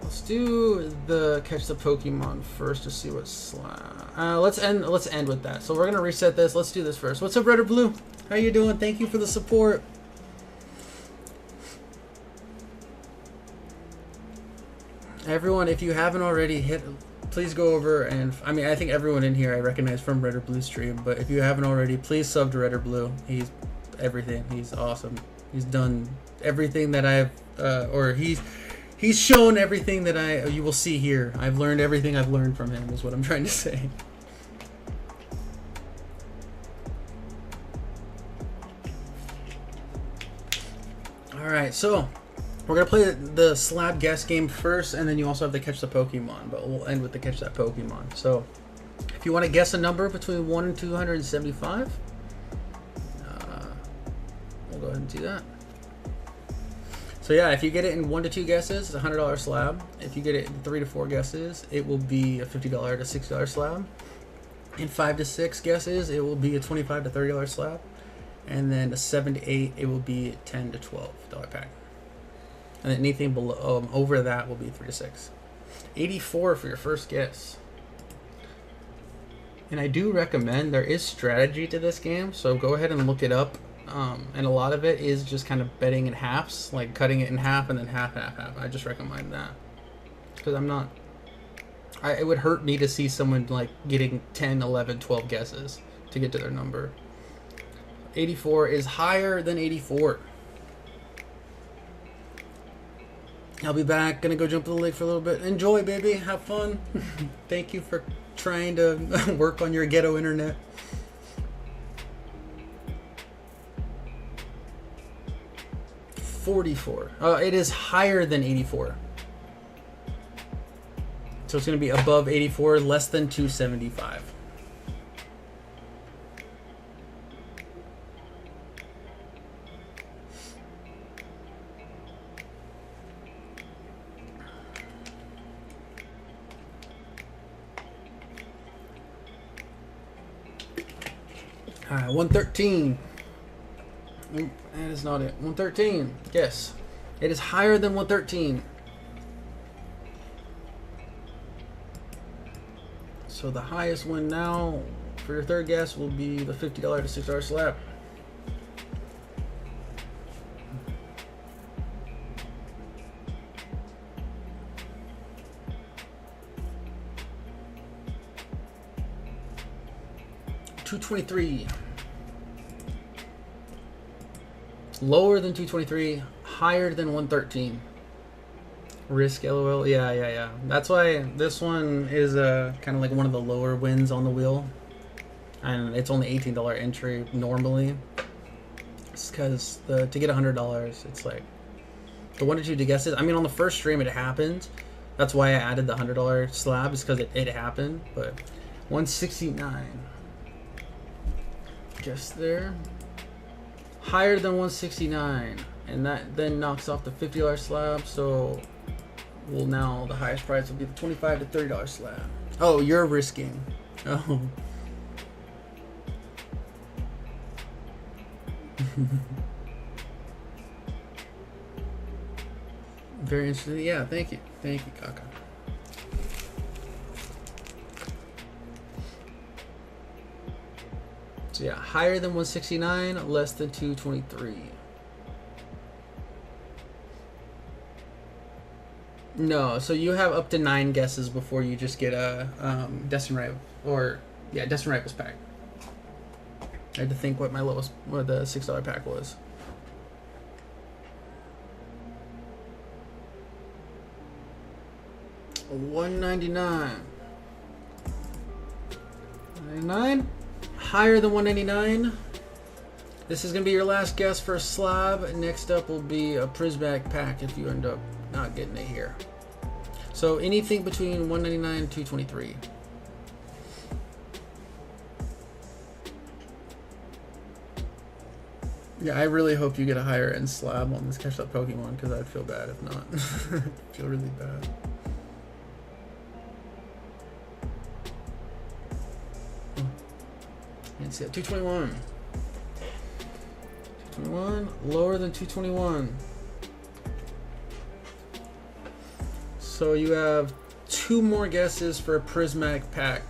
Let's do the catch the Pokemon first to see what Slab. Let's end with that. So we're gonna reset this. Let's do this first. What's up, Red or Blue? How you doing? Thank you for the support. Everyone, if you haven't already please go over and I think everyone in here I recognize from Red or Blue stream, but if you haven't already, please sub to Red or Blue. He's everything. He's awesome. He's done everything that He's shown everything that you will see here. I've learned everything I've learned from him is what I'm trying to say. Alright, so we're going to play the Slab guess game first, and then you also have to catch the Pokemon, but we'll end with the catch that Pokemon. So if you want to guess a number between 1 and 275, we'll go ahead and do that. So yeah, if you get it in 1 to 2 guesses, it's a $100 slab. If you get it in 3 to 4 guesses, it will be a $50 to $60 slab. In 5 to 6 guesses, it will be a $25 to $30 slab. And then a 7 to 8, it will be a $10 to $12 pack. And then anything below over that will be 3 to 6. 84 for your first guess. And I do recommend, there is strategy to this game, so go ahead and look it up. And a lot of it is just kind of betting in halves, like cutting it in half and then half. I just recommend that because it would hurt me to see someone like getting 10, 11, 12 guesses to get to their number. 84 is higher than 84. I'll be back. Gonna go jump in the lake for a little bit. Enjoy, baby. Have fun. Thank you for trying to work on your ghetto internet. 44. It is higher than 84. So it's going to be above 84, less than 275. All right, 113. That is not it. 113. Yes. It is higher than 113. So the highest one now for your third guess will be the $50 to $6 slab. $223. Lower than 223, higher than 113. Risk LOL. Yeah. That's why this one is kind of like one of the lower wins on the wheel. And it's only $18 entry normally. It's because to get $100, it's like the 1 to 2 guesses. I mean, on the first stream it happened. That's why I added the $100 slab, is because it happened. But 169. Guess there. Higher than 169, and that then knocks off the $50 slab. So, well, now the highest price will be the $25 to $30 slab. Oh, you're risking. Oh. Very interesting. Yeah, thank you, Kaka. So yeah, higher than 169, less than 223. No, so you have up to 9 guesses before you just get a Destined Rival, or yeah, Destined Rivals pack. I had to think what the $6 pack was. $199. 99. higher than 199. This is gonna be your last guess for a slab. Next up will be a prismatic pack if you end up not getting it here. So anything between 199 and 223. Yeah, I really hope you get a higher end slab on this Catch That Pokemon, because I'd feel bad if not. I'd feel really bad. Can't see it. 221. 221. Lower than 221. So you have 2 more guesses for a prismatic pack.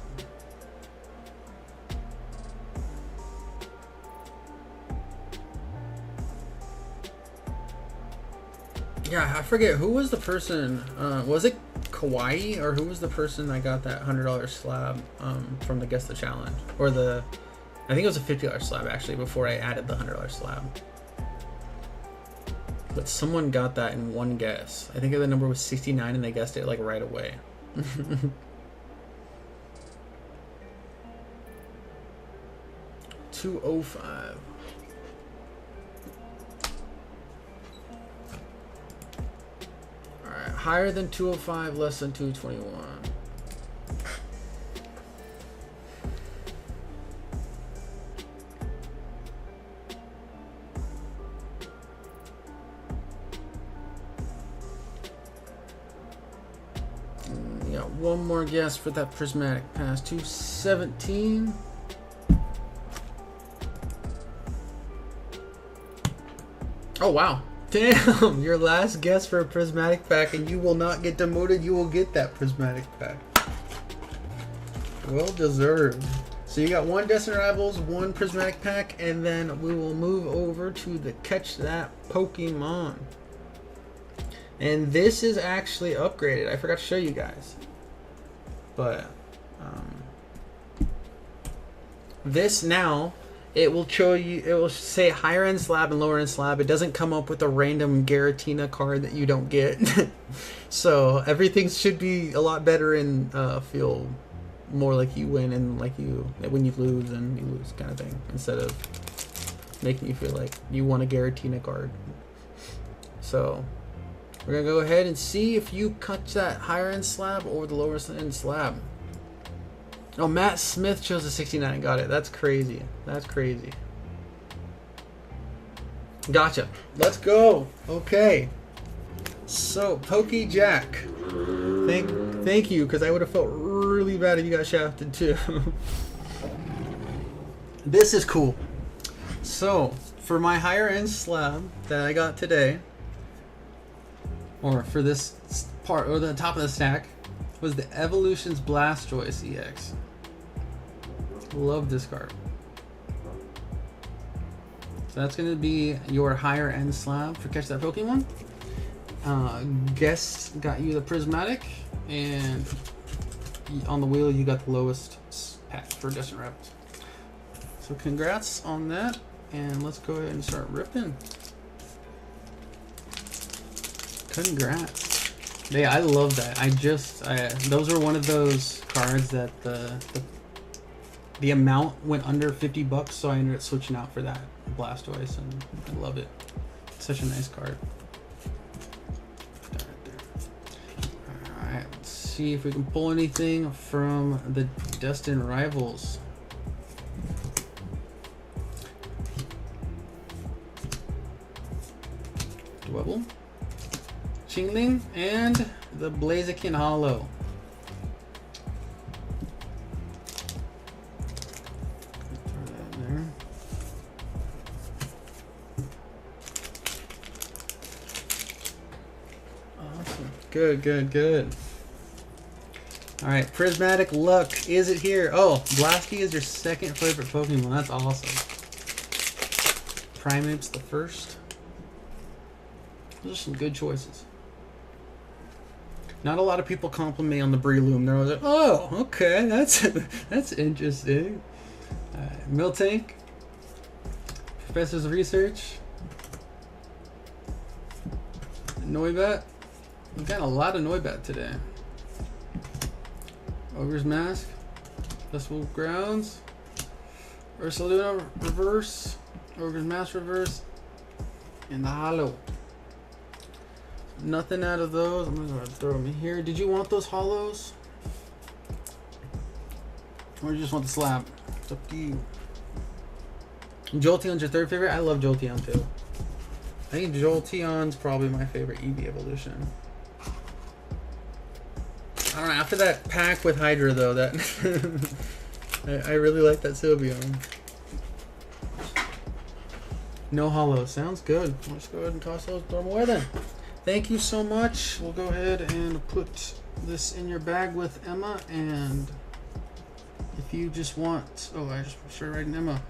Yeah, I forget who was the person. Was it Kawaii, or who was the person that got that $100 slab from the Guess the Challenge, or the? I think it was a $50 slab actually before I added the $100 slab. But someone got that in one guess. I think the number was 69, and they guessed it like right away. 205. Alright, higher than 205, less than 221. One more guess for that prismatic pass. 217. Oh wow, damn, your last guess for a prismatic pack, and you will not get demoted. You will get that prismatic pack. Well deserved. So you got 1 Destined Rivals, 1 prismatic pack, and then we will move over to the Catch That Pokemon. And this is actually upgraded. I forgot to show you guys. But this now, it will show you, it will say higher end slab and lower end slab. It doesn't come up with a random Giratina card that you don't get. So everything should be a lot better and feel more like you win and like you, when you lose and you lose kind of thing, instead of making you feel like you won a Giratina card. So we're gonna go ahead and see if you catch that higher end slab or the lower end slab. Oh, Matt Smith chose a 69. Got it. That's crazy. That's crazy. Gotcha. Let's go. Okay. So, Pokey Jack. Thank you, because I would have felt really bad if you got shafted too. This is cool. So, for my higher end slab that I got today, or for this part, or the top of the stack, was the Evolutions Blastoise EX. Love this card. So that's going to be your higher end slab for Catch That Pokemon. Guess got you the prismatic, and on the wheel you got the lowest pack for Destined Rivals. So congrats on that, and let's go ahead and start ripping. Congrats. Yeah, I love that. Those are one of those cards that the amount went under $50, so I ended up switching out for that Blastoise, and I love it. It's such a nice card. Alright, let's see if we can pull anything from the Destined Rivals. Dwebble, Chingling, and the Blaziken Hollow. Awesome. Good. Alright, Prismatic Luck. Is it here? Oh, Blasky is your second favorite Pokemon. That's awesome. Primeape's the first. Those are some good choices. Not a lot of people compliment me on the Breloom. They're always like, oh, okay, that's interesting. Miltank, Professors of Research, Noibat. We've got a lot of Noibat today. Ogre's Mask, Festival Grounds, Ursaluna reverse, Ogre's Mask reverse, and the hollow. Nothing out of those. I'm gonna go ahead and throw them in here. Did you want those hollows? Or you just want the slab? It's up to you. Jolteon's your third favorite? I love Jolteon too. I think Jolteon's probably my favorite Eevee evolution. I don't know, after that pack with Hydra though, that I really like that Sylveon. No hollows. Sounds good. Let's go ahead and toss those, throw them away then. Thank you so much. We'll go ahead and put this in your bag with Emma, and if you just want, oh, I just started writing Emma.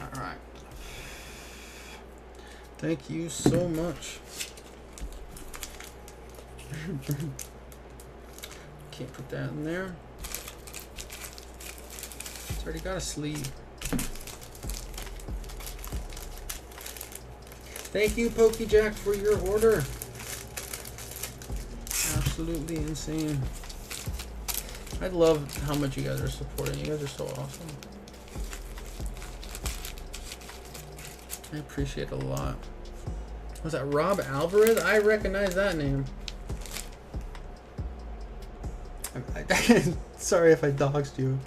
All right. Thank you so much. Can't put that in there. It's already got a sleeve. Thank you, PokeJack, for your order. Absolutely insane. I love how much you guys are supporting. You guys are so awesome. I appreciate it a lot. Was that Rob Alvarez? I recognize that name. Sorry if I doxed you.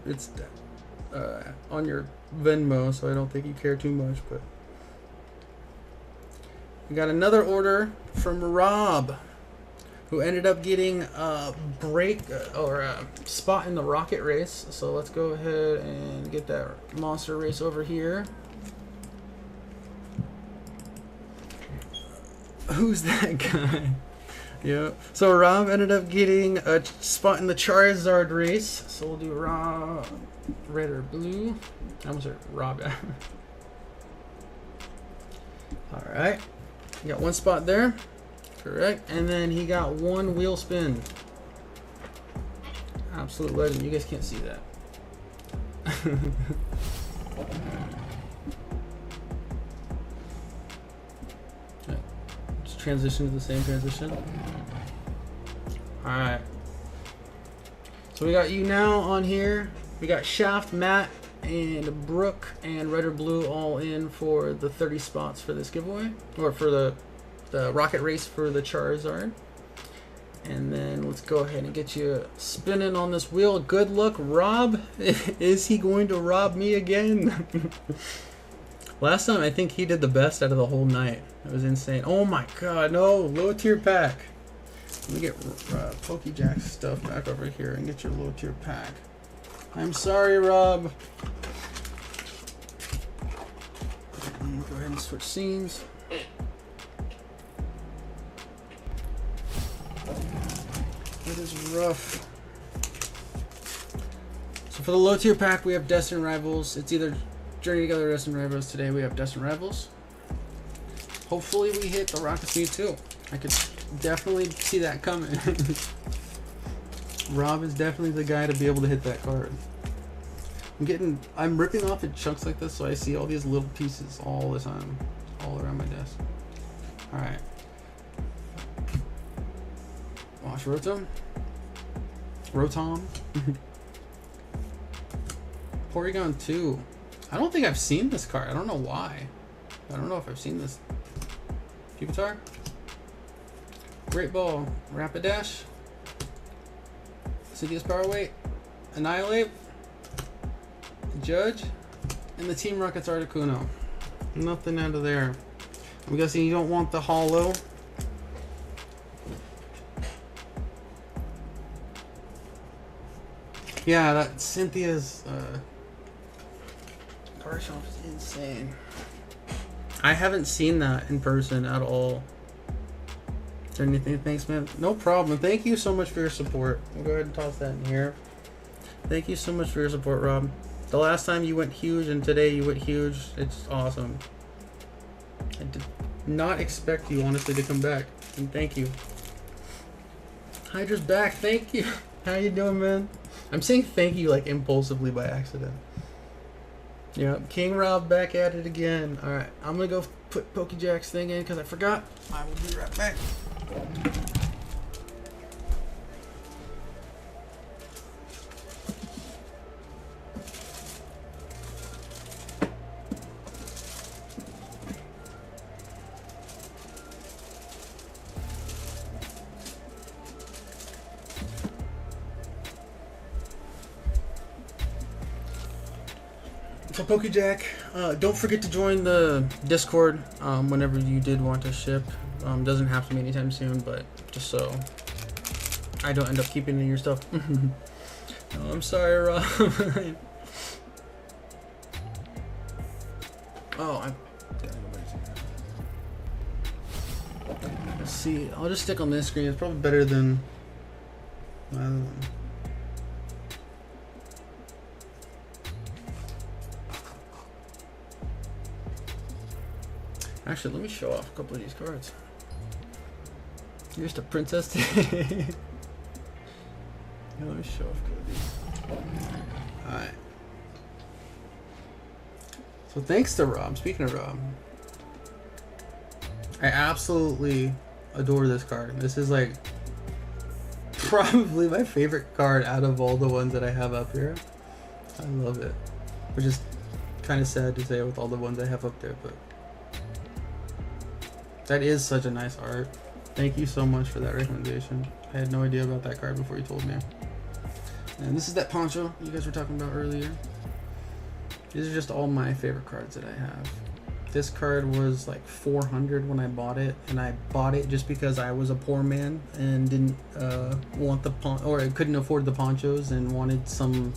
It's on your Venmo, so I don't think you care too much. But we got another order from Rob, who ended up getting a break or a spot in the rocket race. So let's go ahead and get that monster race over here. Who's that guy? Yeah. So Rob ended up getting a spot in the Charizard race. So we'll do Rob, red or blue. I almost said Rob. All right. You got one spot there. Correct. And then he got one wheel spin. Absolute legend. You guys can't see that. Transition to the same transition. Alright. So we got you now on here. We got Shaft, Matt, and Brooke, and red or blue all in for the 30 spots for this giveaway. Or for the rocket race for the Charizard. And then let's go ahead and get you spinning on this wheel. Good luck, Rob. Is he going to rob me again? Last time, I think he did the best out of the whole night. It was insane. Oh my god, no. Low tier pack. Let me get PokeJack's stuff back over here and get your low tier pack. I'm sorry, Rob. Go ahead and switch scenes. It is rough. So for the low tier pack, we have Destined Rivals. It's either Journey Together or Destined Rivals. Today we have Destined Rivals. Hopefully we hit the Rocket Speed too. I could definitely see that coming. Rob is definitely the guy to be able to hit that card. I'm ripping off in chunks like this, so I see all these little pieces all the time, all around my desk. All right. Wash Rotom. Porygon 2. I don't think I've seen this card. I don't know why. I don't know if I've seen this. Pupitar. Great Ball. Rapidash. Cynthia's Power Weight. Annihilate. Judge. And the Team Rocket's Articuno. Nothing out of there. I'm guessing you don't want the hollow. Yeah, that Cynthia's card shop is insane. I haven't seen that in person at all. Is there anything? Thanks, man. No problem. Thank you so much for your support. We'll go ahead and toss that in here. Thank you so much for your support, Rob. The last time you went huge and today you went huge. It's awesome. I did not expect you, honestly, to come back. And thank you. Hydra's back. Thank you. How you doing, man? I'm saying thank you like impulsively by accident. Yep, King Rob back at it again. Alright, I'm gonna go put Pokejack's thing in because I forgot. I will be right back. So Pokejack, don't forget to join the Discord whenever you did want to ship. Doesn't have to be anytime soon, but just so I don't end up keeping your stuff. Oh, I'm sorry, Rob. Oh, let's see. I'll just stick on this screen. It's probably better than. I don't know. Actually, let me show off a couple of these cards. Here's the princess. Yeah, let me show off a couple of these. Alright. So thanks to Rob. Speaking of Rob, I absolutely adore this card. This is like probably my favorite card out of all the ones that I have up here. I love it. Which is kind of sad to say with all the ones I have up there, but that is such a nice art. Thank you so much for that recommendation. I had no idea about that card before you told me. And this is that poncho you guys were talking about earlier. These are just all my favorite cards that I have. This card was like 400 when I bought it, and I bought it just because I was a poor man and didn't want the or I couldn't afford the ponchos and wanted some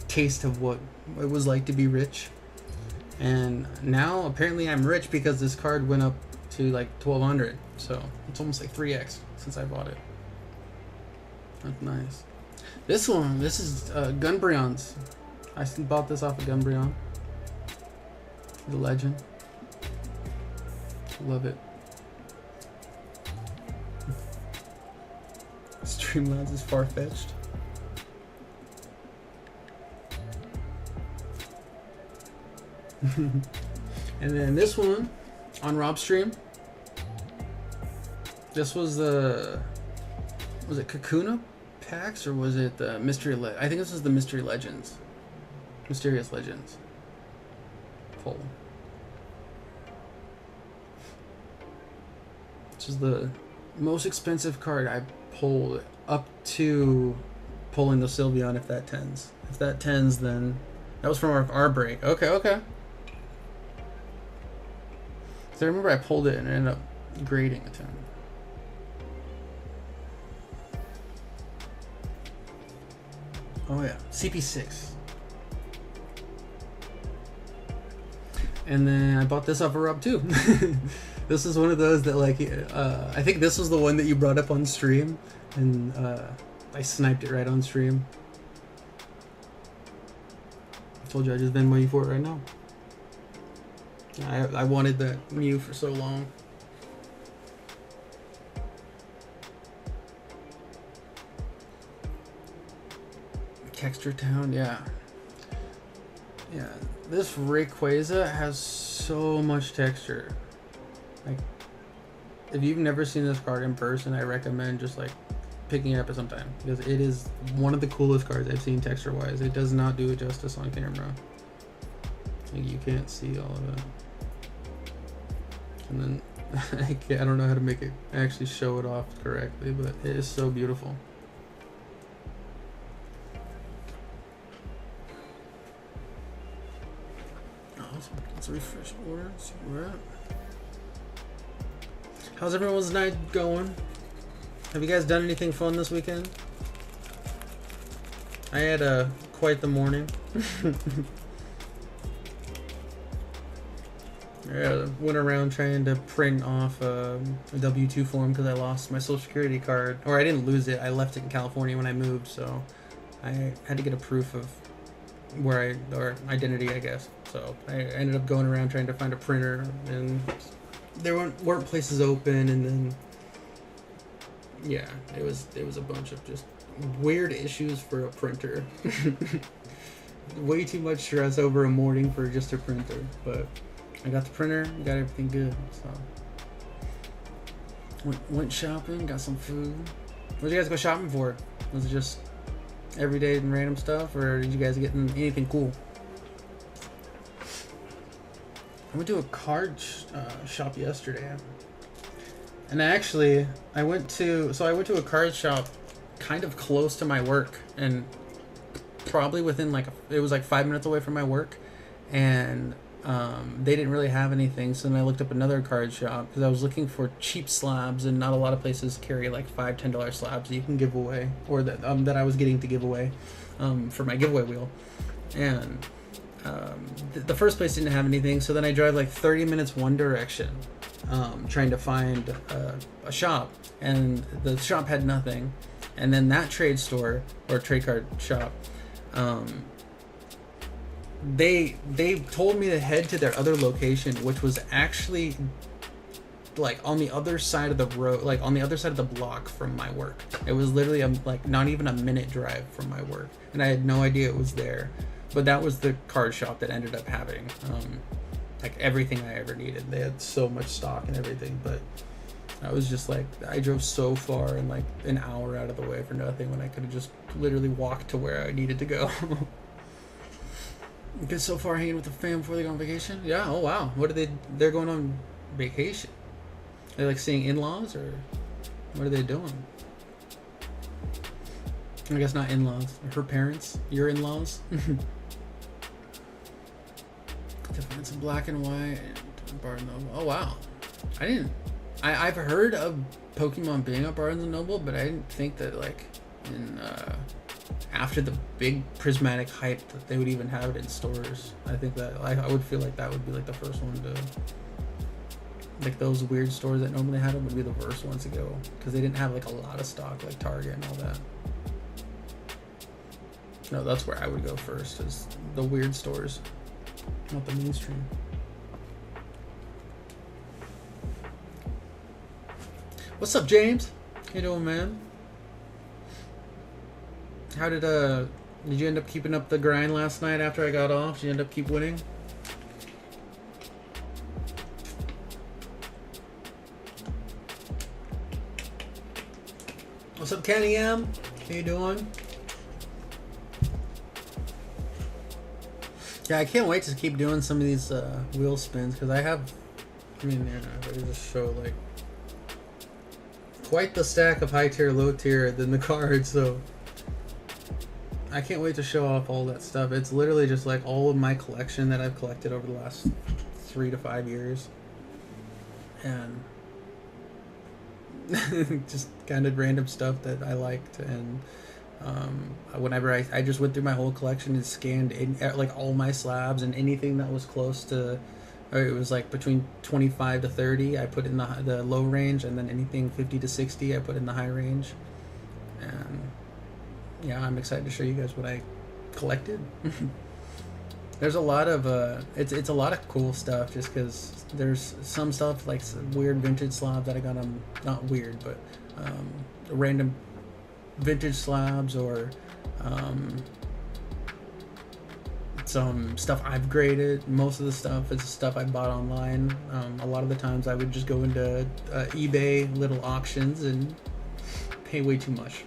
taste of what it was like to be rich. And now apparently I'm rich because this card went up to like 1200, so it's almost like 3x since I bought it. That's nice. This one, this is Gunbreon's. I bought this off of Gunbreon. The legend. Love it. Streamlabs is far-fetched. And then this one on Rob's stream. This was the, was it Kakuna packs or was it the Mystery I think this is the Mysterious Legends pull. This is the most expensive card I pulled up to pulling the Sylveon if that tens. If that tens, then that was from our break. Okay. So I remember I pulled it and it ended up grading a 10. Oh yeah, CP6. And then I bought this off of Rob too. This is one of those that like, I think this was the one that you brought up on stream, and I sniped it right on stream. I told you I just Venmo you for it right now. I wanted that Mew for so long. Texture Town, yeah. This Rayquaza has so much texture. Like, if you've never seen this card in person, I recommend just like picking it up at some time, because it is one of the coolest cards I've seen texture wise. It does not do it justice on camera. Like, you can't see all of it. And then I don't know how to make it actually show it off correctly, but it is so beautiful. Let's refresh order, see where we're at. How's everyone's night going? Have you guys done anything fun this weekend? I had quite the morning. I went around trying to print off a W-2 form because I lost my social security card. Or I didn't lose it, I left it in California when I moved, so I had to get a proof of where or identity, I guess. So I ended up going around trying to find a printer, and there weren't places open, and then yeah, it was a bunch of just weird issues for a printer. way too much stress over a morning for just a printer. But I got the printer, got everything good. So went shopping, got some food. What did you guys go shopping for? Was it just everyday and random stuff, or did you guys get anything cool? I went to a card shop yesterday, and I went to a card shop kind of close to my work, and probably within it was like 5 minutes away from my work, and they didn't really have anything. So then I looked up another card shop because I was looking for cheap slabs, and not a lot of places carry like $5-10 slabs that you can give away, or that I was getting to give away for my giveaway wheel. And the first place didn't have anything, so then I drive like 30 minutes one direction trying to find a shop, and the shop had nothing. And then that trade store or trade card shop, they told me to head to their other location, which was actually like on the other side of the road, like on the other side of the block from my work. It was literally like not even a minute drive from my work, and I had no idea it was there. But that was the card shop that ended up having like everything I ever needed. They had so much stock and everything, but I was just like, I drove so far and like an hour out of the way for nothing when I could have just literally walked to where I needed to go. Get so far hanging with the fam before they go on vacation? Yeah, oh wow. They're going on vacation. They're like seeing in-laws, or what are they doing? I guess not in-laws. Her parents, your in-laws. To find some black and white and Barnes & Noble. Oh wow. I've heard of Pokemon being at Barnes & Noble, but I didn't think that like in after the big prismatic hype that they would even have it in stores. I think that I would feel like that would be like the first one to, like those weird stores that normally had them would be the first ones to go, because they didn't have like a lot of stock like Target and all that. No, that's where I would go first, is the weird stores, not the mainstream. What's up, James? How you doing, man? How did you end up keeping up the grind last night after I got off? Did you end up keep winning? What's up, Kenny M? How you doing? Yeah, I can't wait to keep doing some of these wheel spins, because I just show like quite the stack of high tier, low tier than the cards, so I can't wait to show off all that stuff. It's literally just like all of my collection that I've collected over the last 3 to 5 years, and just kind of random stuff that I liked. And whenever I just went through my whole collection and scanned like all my slabs, and anything that was close to, or it was like between 25 to 30, I put in the low range, and then anything 50 to 60 I put in the high range. And yeah, I'm excited to show you guys what I collected. There's a lot of it's a lot of cool stuff, just because there's some stuff like some weird vintage slabs that I got on, not weird, but random vintage slabs, or some stuff I've graded. Most of the stuff is stuff I bought online. A lot of the times I would just go into eBay little auctions and pay way too much.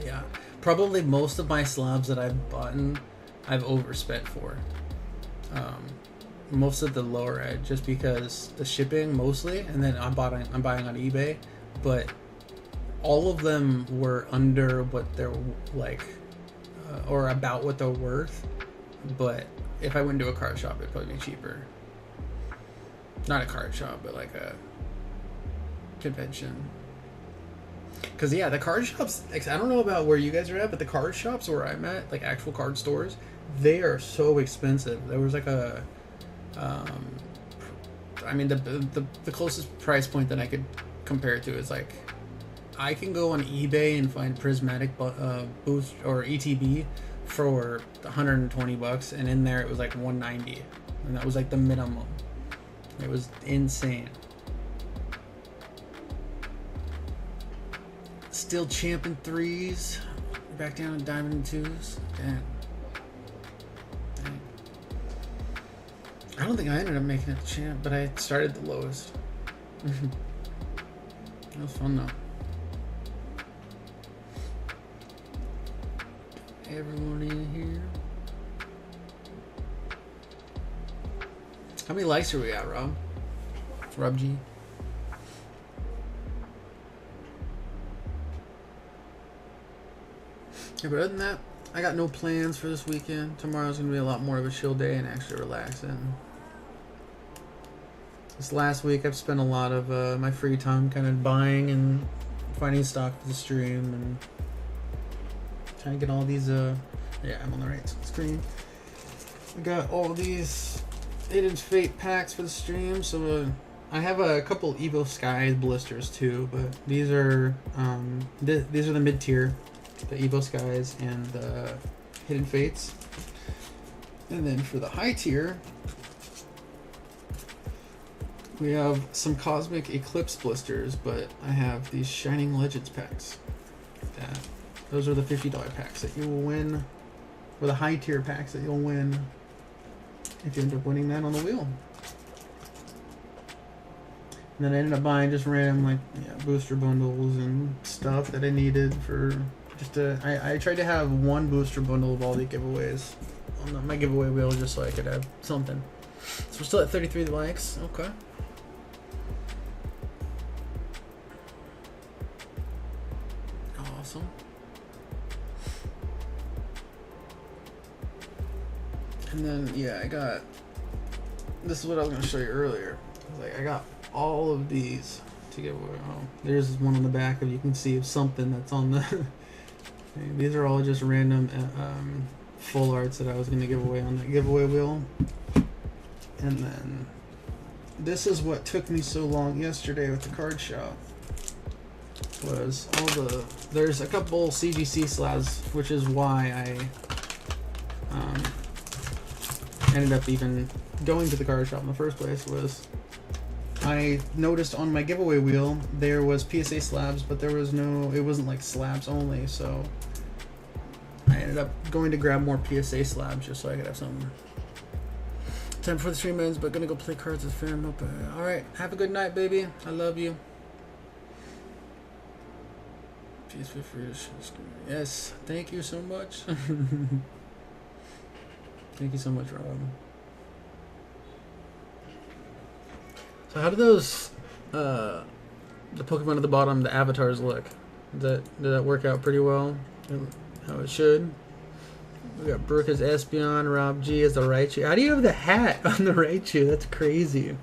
Yeah, probably most of my slabs that I've bought, I've overspent for. Most of the lower end, just because the shipping mostly, and then I'm buying on eBay, but all of them were under what they're like, or about what they're worth. But if I went to a card shop, it'd probably be cheaper. Not a card shop, but like a convention. Because yeah, the card shops, like, I don't know about where you guys are at, but the card shops where I'm at, like actual card stores, they are so expensive. There was like a the closest price point that I could compare it to is like, I can go on eBay and find prismatic boost or ETB for $120, and in there it was like $190, and that was like the minimum. It was insane. Still champ in 3s, back down to diamond in 2s. Damn. I don't think I ended up making it to champ, but I started the lowest. That was fun though. Everyone in here. How many likes are we at, Rob? Rob G. Yeah, but other than that, I got no plans for this weekend. Tomorrow's gonna be a lot more of a chill day and actually relaxing. This last week, I've spent a lot of my free time kind of buying and finding stock for the stream and trying to get all these. Yeah, I'm on the right screen. I got all these 8-inch Fate packs for the stream, so I have a couple Evo Skies blisters too, but these are these are the mid tier, the Evo Skies and the Hidden Fates, and then for the high tier, we have some Cosmic Eclipse blisters, but I have these Shining Legends packs. Those are the $50 packs that you will win, or the high tier packs that you'll win if you end up winning that on the wheel. And then I ended up buying just random booster bundles and stuff that I needed for just I tried to have one booster bundle of all the giveaways on my giveaway wheel just so I could have something. So we're still at 33 likes. Okay. Awesome. And then yeah, I got, this is what I was gonna show you earlier. I got all of these to give away. Oh, there's one on the back of, you can see something that's on the these are all just random full arts that I was gonna give away on that giveaway wheel. And then this is what took me so long yesterday with the card shop, was all there's a couple CGC slabs, which is why I ended up even going to the card shop in the first place. Was I noticed on my giveaway wheel there was PSA slabs, but there was no, it wasn't like slabs only, so I ended up going to grab more PSA slabs just so I could have some. Time for the stream ends, but gonna go play cards with fam. Alright, have a good night, baby. I love you. Please feel free to share the screen. Yes, thank you so much. Thank you so much, Rob. So how do those the Pokemon at the bottom, the avatars look? Did that work out pretty well? How it should? We got Brooke as Espeon, Rob G as the Raichu. How do you have the hat on the Raichu? That's crazy.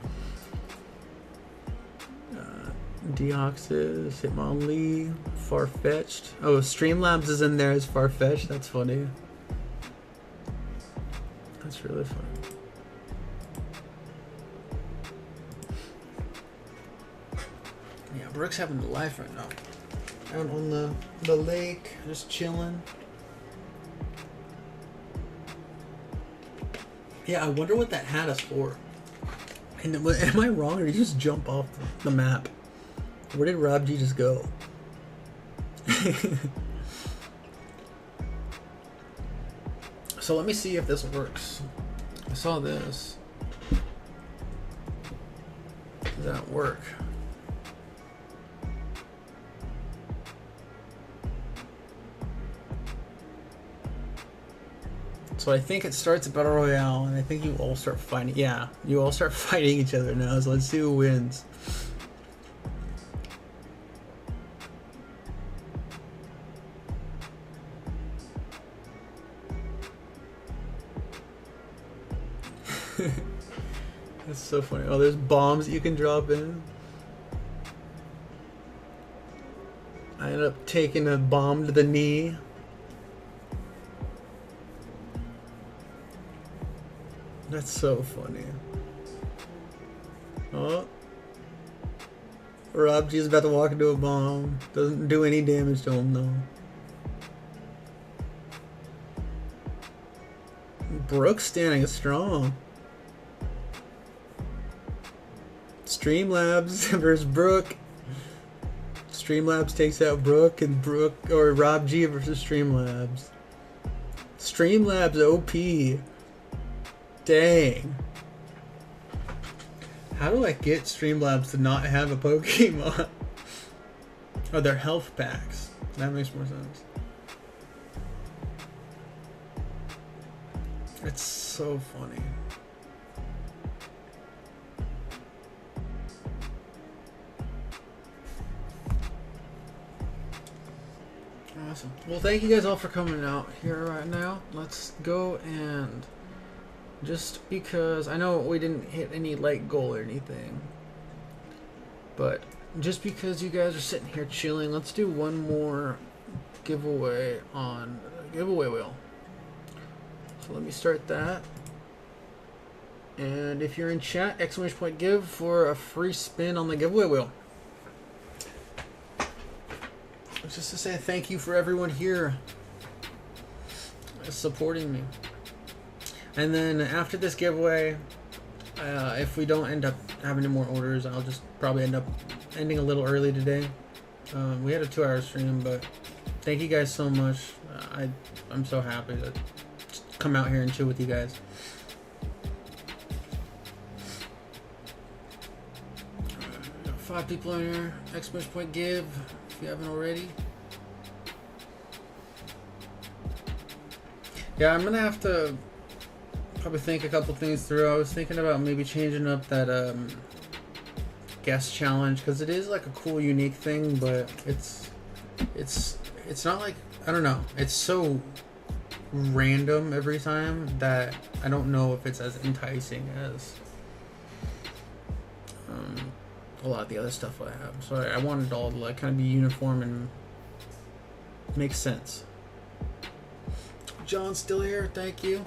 Deoxys, Hitmonlee, Farfetch'd. Oh, Streamlabs is in there as Farfetch'd. That's funny. That's really funny. Yeah, Brooke's having the life right now. Out on the lake, just chilling. Yeah, I wonder what that hat is for. And am I wrong, or did he just jump off the map? Where did Rob G just go? So let me see if this works. I saw this. Does that work? So I think it starts at Battle Royale, and I think you all start fighting. Yeah, you all start fighting each other now, so let's see who wins. That's so funny. Oh, there's bombs you can drop in. I ended up taking a bomb to the knee. That's so funny. Oh. Rob G is about to walk into a bomb. Doesn't do any damage to him though. Brooke's standing strong. Streamlabs versus Brooke. Streamlabs takes out Brooke, and Brooke, or Rob G versus Streamlabs. Streamlabs OP. Dang. How do I get Streamlabs to not have a Pokemon? Oh, they're health packs. That makes more sense. It's so funny. Awesome. Well, thank you guys all for coming out here right now. Let's go and just because I know we didn't hit any like goal or anything, but just because you guys are sitting here chilling, let's do one more giveaway on the giveaway wheel. So let me start that. And if you're in chat, !give for a free spin on the giveaway wheel. Just to say thank you for everyone here supporting me. And then after this giveaway, if we don't end up having any more orders, I'll just probably end up ending a little early today. We had a 2-hour stream, but thank you guys so much. I'm so happy to just come out here and chill with you guys. Got 5 people in here. !give if you haven't already. Yeah, I'm gonna have to probably think a couple things through. I was thinking about maybe changing up that guest challenge, because it is like a cool, unique thing, but it's not like, I don't know, it's so random every time that I don't know if it's as enticing as a lot of the other stuff I have. So I wanted it all to like kind of be uniform and make sense. John's still here, thank you.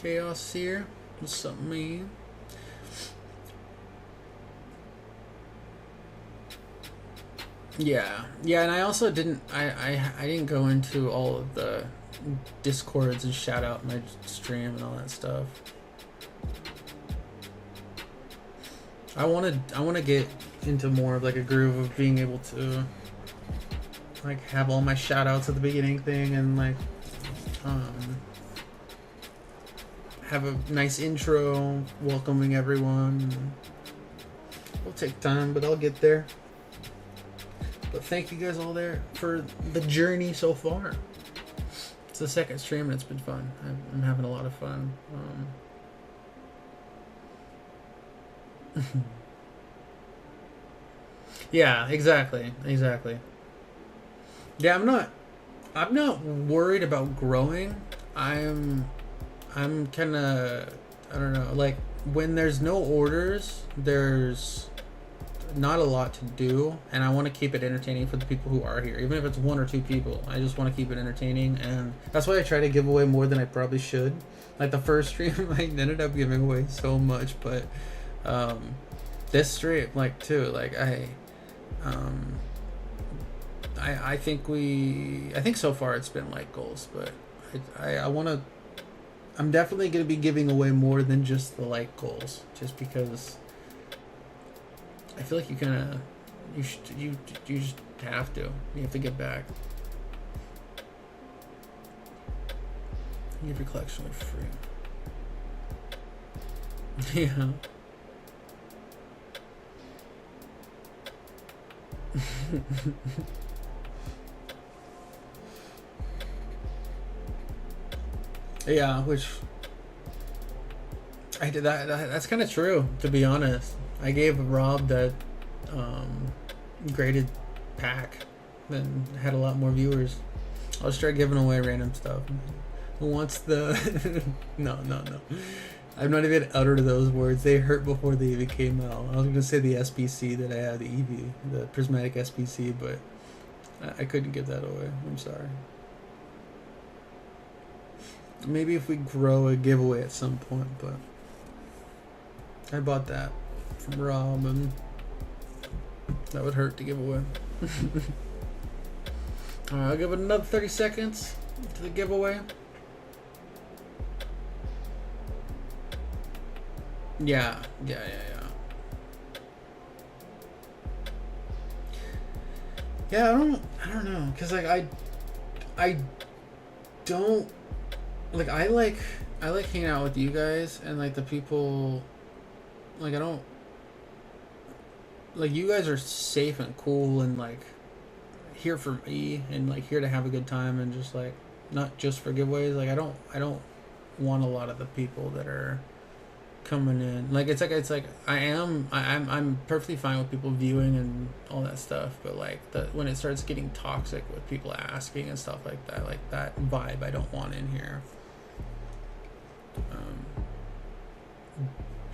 Chaos here, what's up, man? Yeah, and I also didn't go into all of the discords and shout out my stream and all that stuff. I want to get into more of like a groove of being able to like have all my shout outs at the beginning thing, and like have a nice intro welcoming everyone. It'll take time, but I'll get there. But thank you guys all there for the journey so far. It's the second stream and it's been fun. I'm having a lot of fun. Yeah, exactly. Yeah, I'm not worried about growing. I'm kind of, I don't know, like when there's no orders, there's not a lot to do, and I want to keep it entertaining for the people who are here, even if it's 1 or 2 people. I just want to keep it entertaining, and that's why I try to give away more than I probably should. Like the first stream, I ended up giving away so much, but this stream, like too, like I think so far it's been like goals, but I want to. I'm definitely going to be giving away more than just the like goals, just because I feel like you just have to. You have to get back. Give your collection away for free. Yeah. Yeah, which I did that's kind of true, to be honest. I gave Rob that graded pack, then had a lot more viewers. I'll start giving away random stuff. Who wants the no, I'm not even uttered those words. They hurt before they even came out. I was gonna say the SBC that I had, the EV, the prismatic SBC, but I couldn't give that away. I'm sorry. Maybe if we grow a giveaway at some point, but I bought that from Rob, and that would hurt to give away. Alright, I'll give it another 30 seconds to the giveaway. Yeah. Yeah, I don't know, cause like I don't like I like hanging out with you guys and like the people. Like I don't like you guys are safe and cool and like here for me and like here to have a good time and just like not just for giveaways. Like I don't want a lot of the people that are coming in. Like it's like I'm perfectly fine with people viewing and all that stuff, but like when it starts getting toxic with people asking and stuff like that vibe I don't want in here.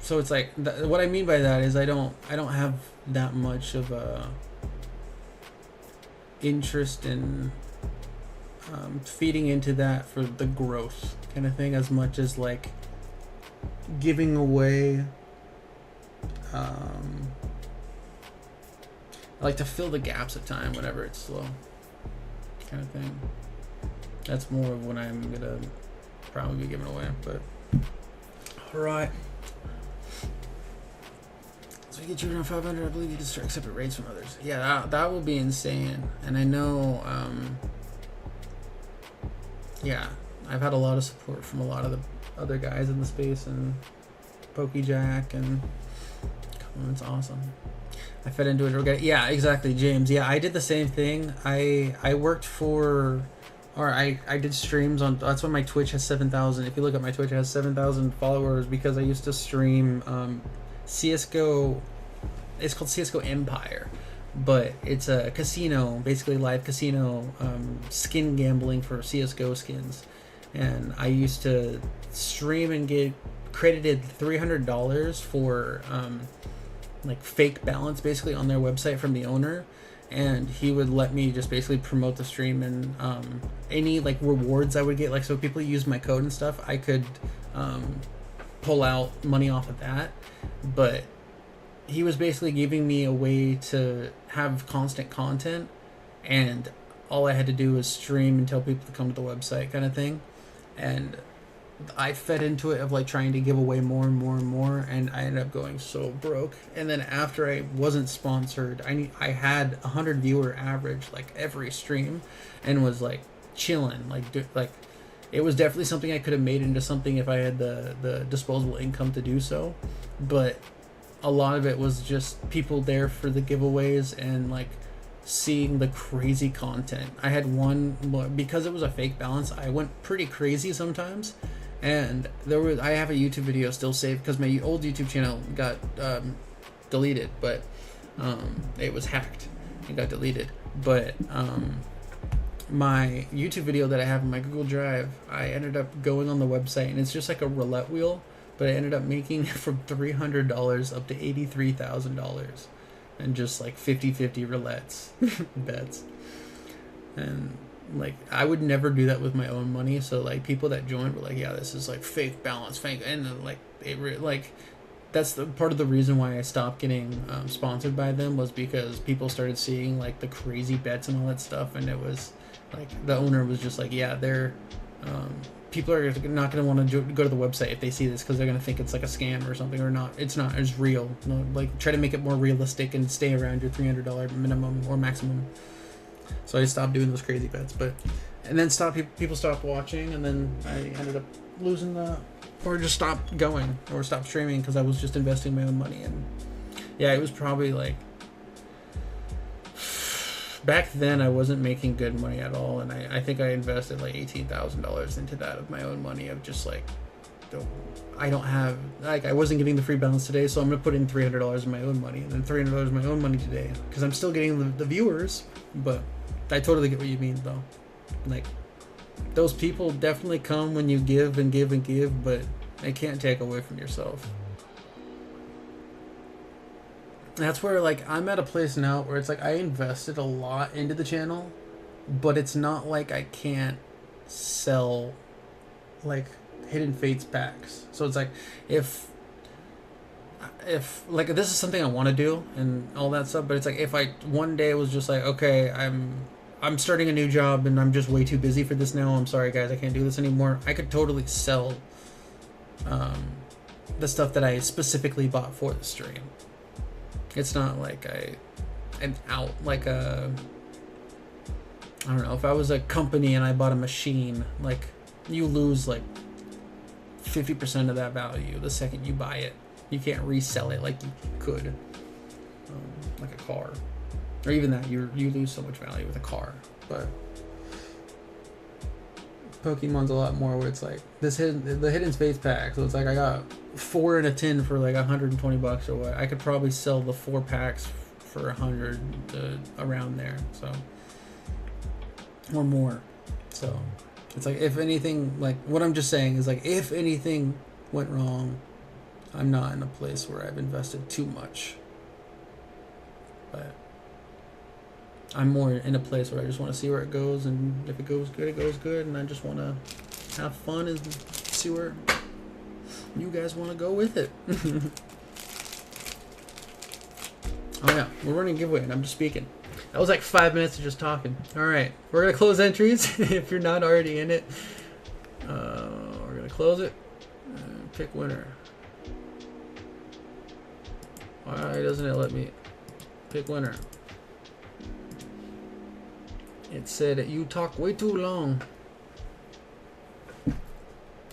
So it's like what I mean by that is I don't have that much of a interest in feeding into that for the growth kind of thing as much as like giving away I like to fill the gaps of time whenever it's slow kind of thing. That's more of what I'm gonna probably be giving away. But all right, so you get you around 500. I believe you can start accepting rates from others. Yeah, that will be insane. And I know yeah, I've had a lot of support from a lot of the other guys in the space and PokeJack and it's awesome. I fed into it. Yeah, exactly, James. Yeah, I did the same thing. I worked for, or I did streams on. That's why my Twitch has 7,000. If you look at my Twitch, it has 7,000 followers because I used to stream CS:GO. It's called CS:GO Empire, but it's a casino, basically live casino, skin gambling for CS:GO skins. And I used to stream and get credited $300 for like fake balance basically on their website from the owner, and he would let me just basically promote the stream and any like rewards I would get, like so people use my code and stuff, I could pull out money off of that. But he was basically giving me a way to have constant content, and all I had to do was stream and tell people to come to the website kind of thing. And I fed into it of like trying to give away more and more and more, and I ended up going so broke. And then after I wasn't sponsored, I had 100 viewer average like every stream, and was like chilling, like it was definitely something I could have made into something if I had the disposable income to do so. But a lot of it was just people there for the giveaways and like seeing the crazy content. I had one, because it was a fake balance, I went pretty crazy sometimes. And I have a YouTube video still saved because my old YouTube channel got deleted, but it was hacked and got deleted. But my YouTube video that I have in my Google Drive, I ended up going on the website, and it's just like a roulette wheel, but I ended up making from $300 up to $83,000, and just like 50-50 roulettes bets. And like I would never do that with my own money, so like people that joined were like, yeah, this is like fake balance, fake, and then like that's the part of the reason why I stopped getting sponsored by them, was because people started seeing like the crazy bets and all that stuff, and it was like the owner was just like, yeah, they're people are not going to want to go to the website if they see this, because they're going to think it's like a scam or something, or not. It's not. It's real. No, like try to make it more realistic and stay around your $300 minimum or maximum. So I stopped doing those crazy bets, and then people stopped watching, and then I ended up losing or just stopped going, or stopped streaming, because I was just investing my own money. And yeah, it was probably like, back then I wasn't making good money at all, and I think I invested like $18,000 into that of my own money, of just like, I don't have, like, I wasn't getting the free balance today, so I'm gonna put in $300 in my own money, and then $300 in my own money today, because I'm still getting the viewers. But I totally get what you mean, though. Like, those people definitely come when you give and give and give, but they can't take away from yourself. That's where, like, I'm at a place now where it's like I invested a lot into the channel, but it's not like I can't sell like Hidden Fates packs. So it's like, if like, this is something I want to do and all that stuff, but it's like, if I one day was just like, okay, I'm starting a new job and I'm just way too busy for this now, I'm sorry guys, I can't do this anymore, I could totally sell the stuff that I specifically bought for the stream. It's not like I'm out like I don't know, if I was a company and I bought a machine, like, you lose like 50% of that value the second you buy it. You can't resell it like you could. like a car, or even that you lose so much value with a car. But Pokemon's a lot more where it's like the hidden space pack. So it's like I got 4 in a tin for like $120 or what. I could probably sell the 4 packs for 100 around there. So or more. So it's like if anything, like what I'm just saying is like if anything went wrong, I'm not in a place where I've invested too much. But I'm more in a place where I just want to see where it goes, and if it goes good, it goes good, and I just want to have fun and see where you guys want to go with it. Oh yeah, we're running a giveaway, and I'm just speaking. That was like 5 minutes of just talking. All right, we're gonna close entries if you're not already in it. We're gonna close it. Pick winner. Why doesn't it let me pick winner? It said you talk way too long.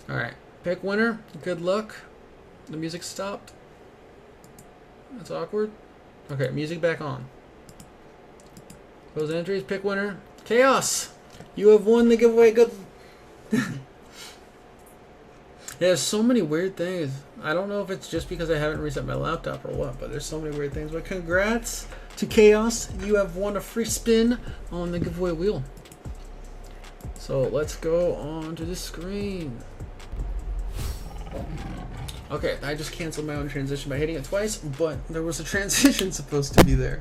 Alright, pick winner. Good luck. The music stopped. That's awkward. Okay, music back on. Close entries, pick winner. Chaos! You have won the giveaway. Good. There's so many weird things. I don't know if it's just because I haven't reset my laptop or what, but there's so many weird things. But congrats to Chaos. You have won a free spin on the giveaway wheel. So let's go on to the screen. Okay, I just canceled my own transition by hitting it twice, but there was a transition supposed to be there.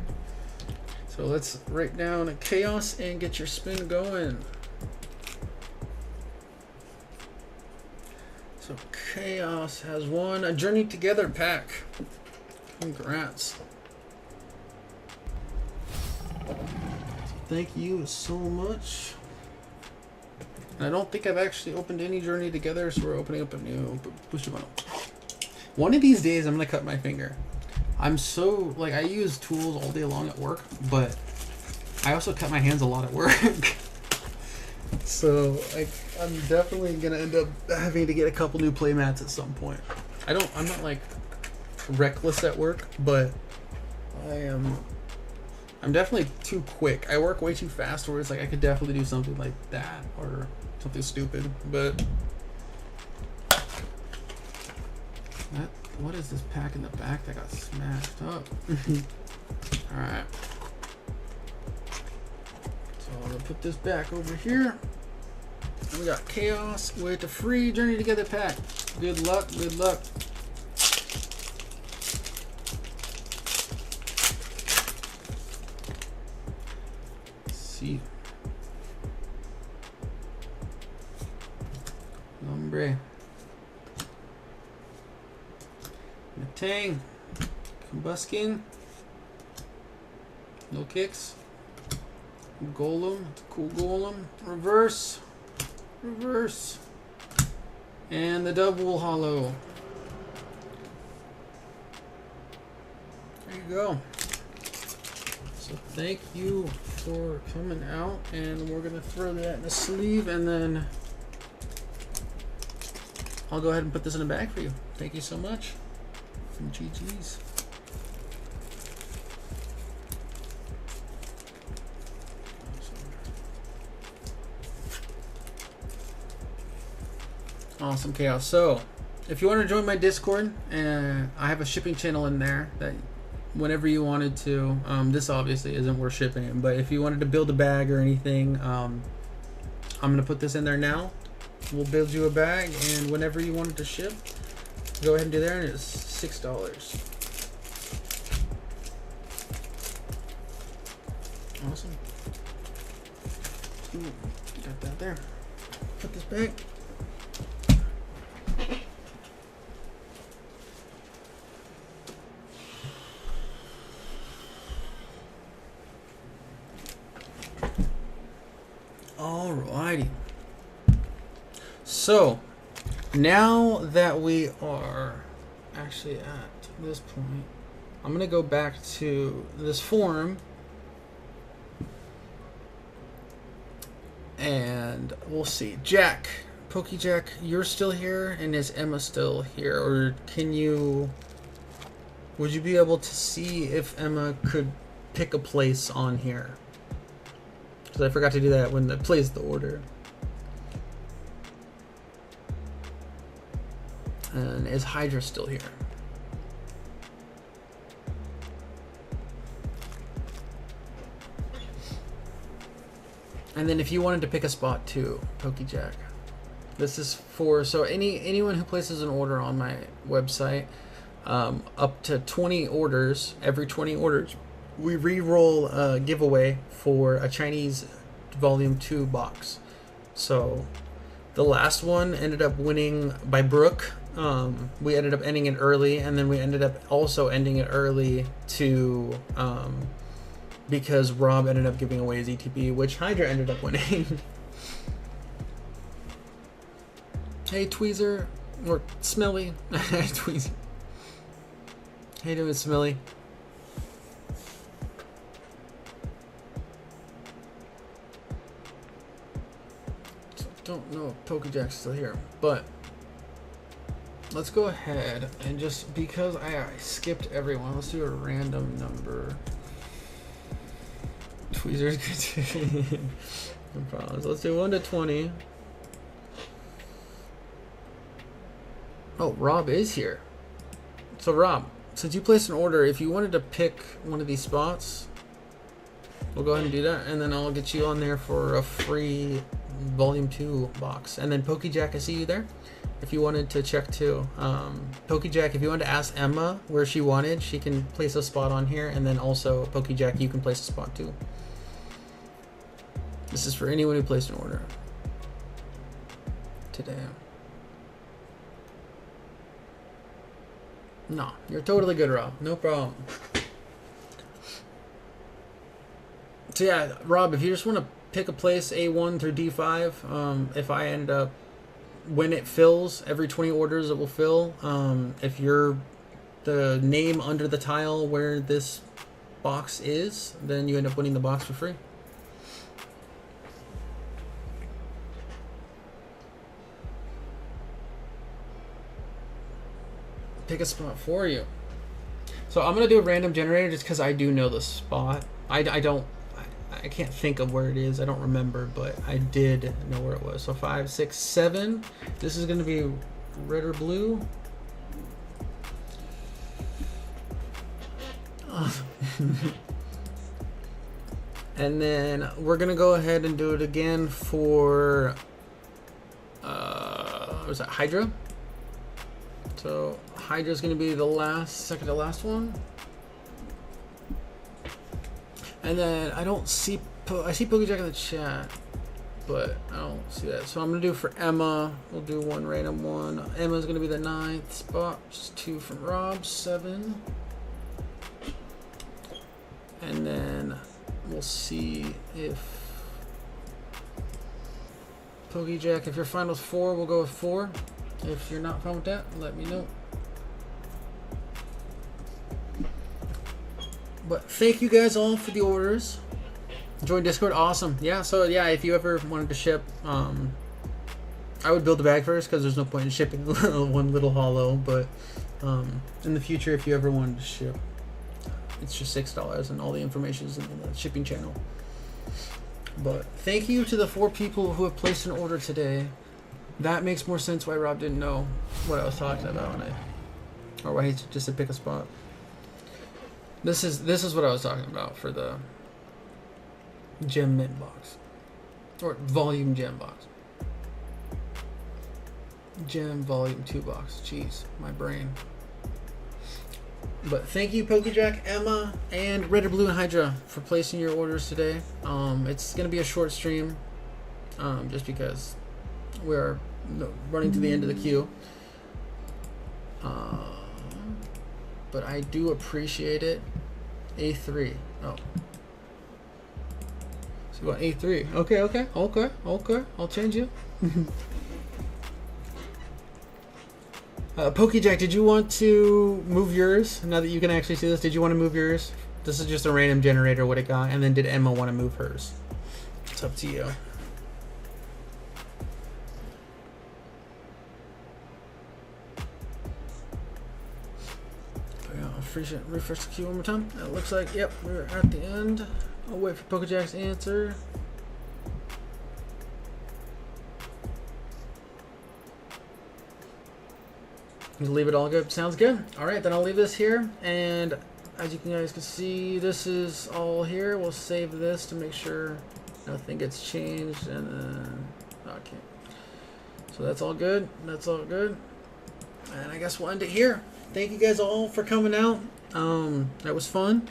So let's write down Chaos and get your spin going. So Chaos has won a Journey Together pack. Congrats. Thank you so much. And I don't think I've actually opened any Journey Together, so we're opening up a new booster bundle. One of these days I'm gonna cut my finger. I'm so like I use tools all day long at work, but I also cut my hands a lot at work. So I'm definitely gonna end up having to get a couple new play mats at some point. I'm not like reckless at work, but I'm definitely too quick. I work way too fast, where it's like I could definitely do something like that or something stupid. But what is this pack in the back that got smashed up? Alright. So I'm gonna put this back over here. And we got Chaos with a free Journey Together pack. Good luck, good luck. Let's see. Nombre. Matang. Combuskin. No kicks. Golem. Cool Golem. Reverse. Reverse. And the double hollow. There you go. So thank you for coming out, and we're gonna throw that in a sleeve, and then I'll go ahead and put this in a bag for you. Thank you so much. And GG's. Awesome, Chaos. So if you want to join my Discord, I have a shipping channel in there that whenever you wanted to, this obviously isn't worth shipping it, but if you wanted to build a bag or anything, I'm gonna put this in there now. We'll build you a bag, and whenever you wanted to ship, go ahead and do there, and it's $6. Awesome. Ooh, got that there. Put this back. Alrighty. So now that we are actually at this point, I'm gonna go back to this forum and we'll see. Jack, PokeJack, you're still here, and is Emma still here, or can you would you be able to see if Emma could pick a place on here? Because I forgot to do that when I placed the order. And is Hydra still here? And then if you wanted to pick a spot too, PokeJack. This is for, so anyone who places an order on my website, up to 20 orders, every 20 orders, we re-roll a giveaway for a Chinese Volume 2 box. So the last one ended up winning by Brooke. We ended up ending it early, and then we ended up also ending it early to because Rob ended up giving away his ETB, which Hydra ended up winning. Hey Tweezer, or Smelly. Tweezer. How you doing, Smelly? Don't know if PokeJack's still here, but let's go ahead and just, because I skipped everyone, let's do a random number. Tweezer's good too. No problems. Let's do 1 to 20. Oh, Rob is here. So Rob, since you placed an order, if you wanted to pick one of these spots, we'll go ahead and do that, and then I'll get you on there for a free Volume 2 box. And then PokeJack, I see you there. If you wanted to check too, PokeJack, if you wanted to ask Emma where she wanted, she can place a spot on here, and then also PokeJack, you can place a spot too. This is for anyone who placed an order today. No, you're totally good, Rob. No problem. So yeah, Rob, if you just want to pick a place A1 through D5, if I end up, when it fills, every 20 orders it will fill. If you're the name under the tile where this box is, then you end up winning the box for free. Pick a spot for you. So I'm gonna do a random generator just because I do know the spot. I can't think of where it is. I don't remember, but I did know where it was. So 5, 6, 7. This is gonna be red or blue. And then we're gonna go ahead and do it again for was that Hydra? So Hydra's gonna be the second to last one. And then I don't see, I see PokeJack in the chat, but I don't see that. So I'm gonna do for Emma, we'll do one random one. Emma's gonna be the 9th spot, just 2 from Rob, 7. And then we'll see if PokeJack, if you're fine with 4, we'll go with 4. If you're not fine with that, let me know. But thank you guys all for the orders. Join Discord, awesome. Yeah, so yeah, if you ever wanted to ship, I would build the bag first because there's no point in shipping one little hollow. But in the future, if you ever wanted to ship, it's just $6, and all the information is in the shipping channel. But thank you to the 4 people who have placed an order today. That makes more sense why Rob didn't know what I was talking about, or why he just said pick a spot. This is what I was talking about for the gem mint box, or volume gem box. Gem volume 2 box. Jeez, my brain. But thank you, PokeJack, Emma, and Red or Blue and Hydra for placing your orders today. It's gonna be a short stream, just because we're running to the end of the queue. But I do appreciate it. A3. Oh. So you want A3. Okay. I'll change you. PokeJack, did you want to move yours? Now that you can actually see this, did you want to move yours? This is just a random generator, what it got. And then did Emma want to move hers? It's up to you. refresh the queue one more time. It looks like, yep, we're at the end. I'll wait for PokeJack's answer. Just leave it all good. Sounds good. All right, then I'll leave this here. And as you guys can see, this is all here. We'll save this to make sure nothing gets changed. And then, okay. So that's all good. That's all good. And I guess we'll end it here. Thank you guys all for coming out. That was fun.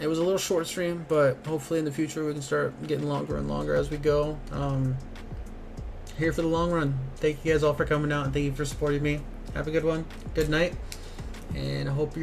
It was a little short stream, but hopefully in the future we can start getting longer and longer as we go. Here for the long run. Thank you guys all for coming out, and thank you for supporting me. Have a good one. Good night. And I hope you're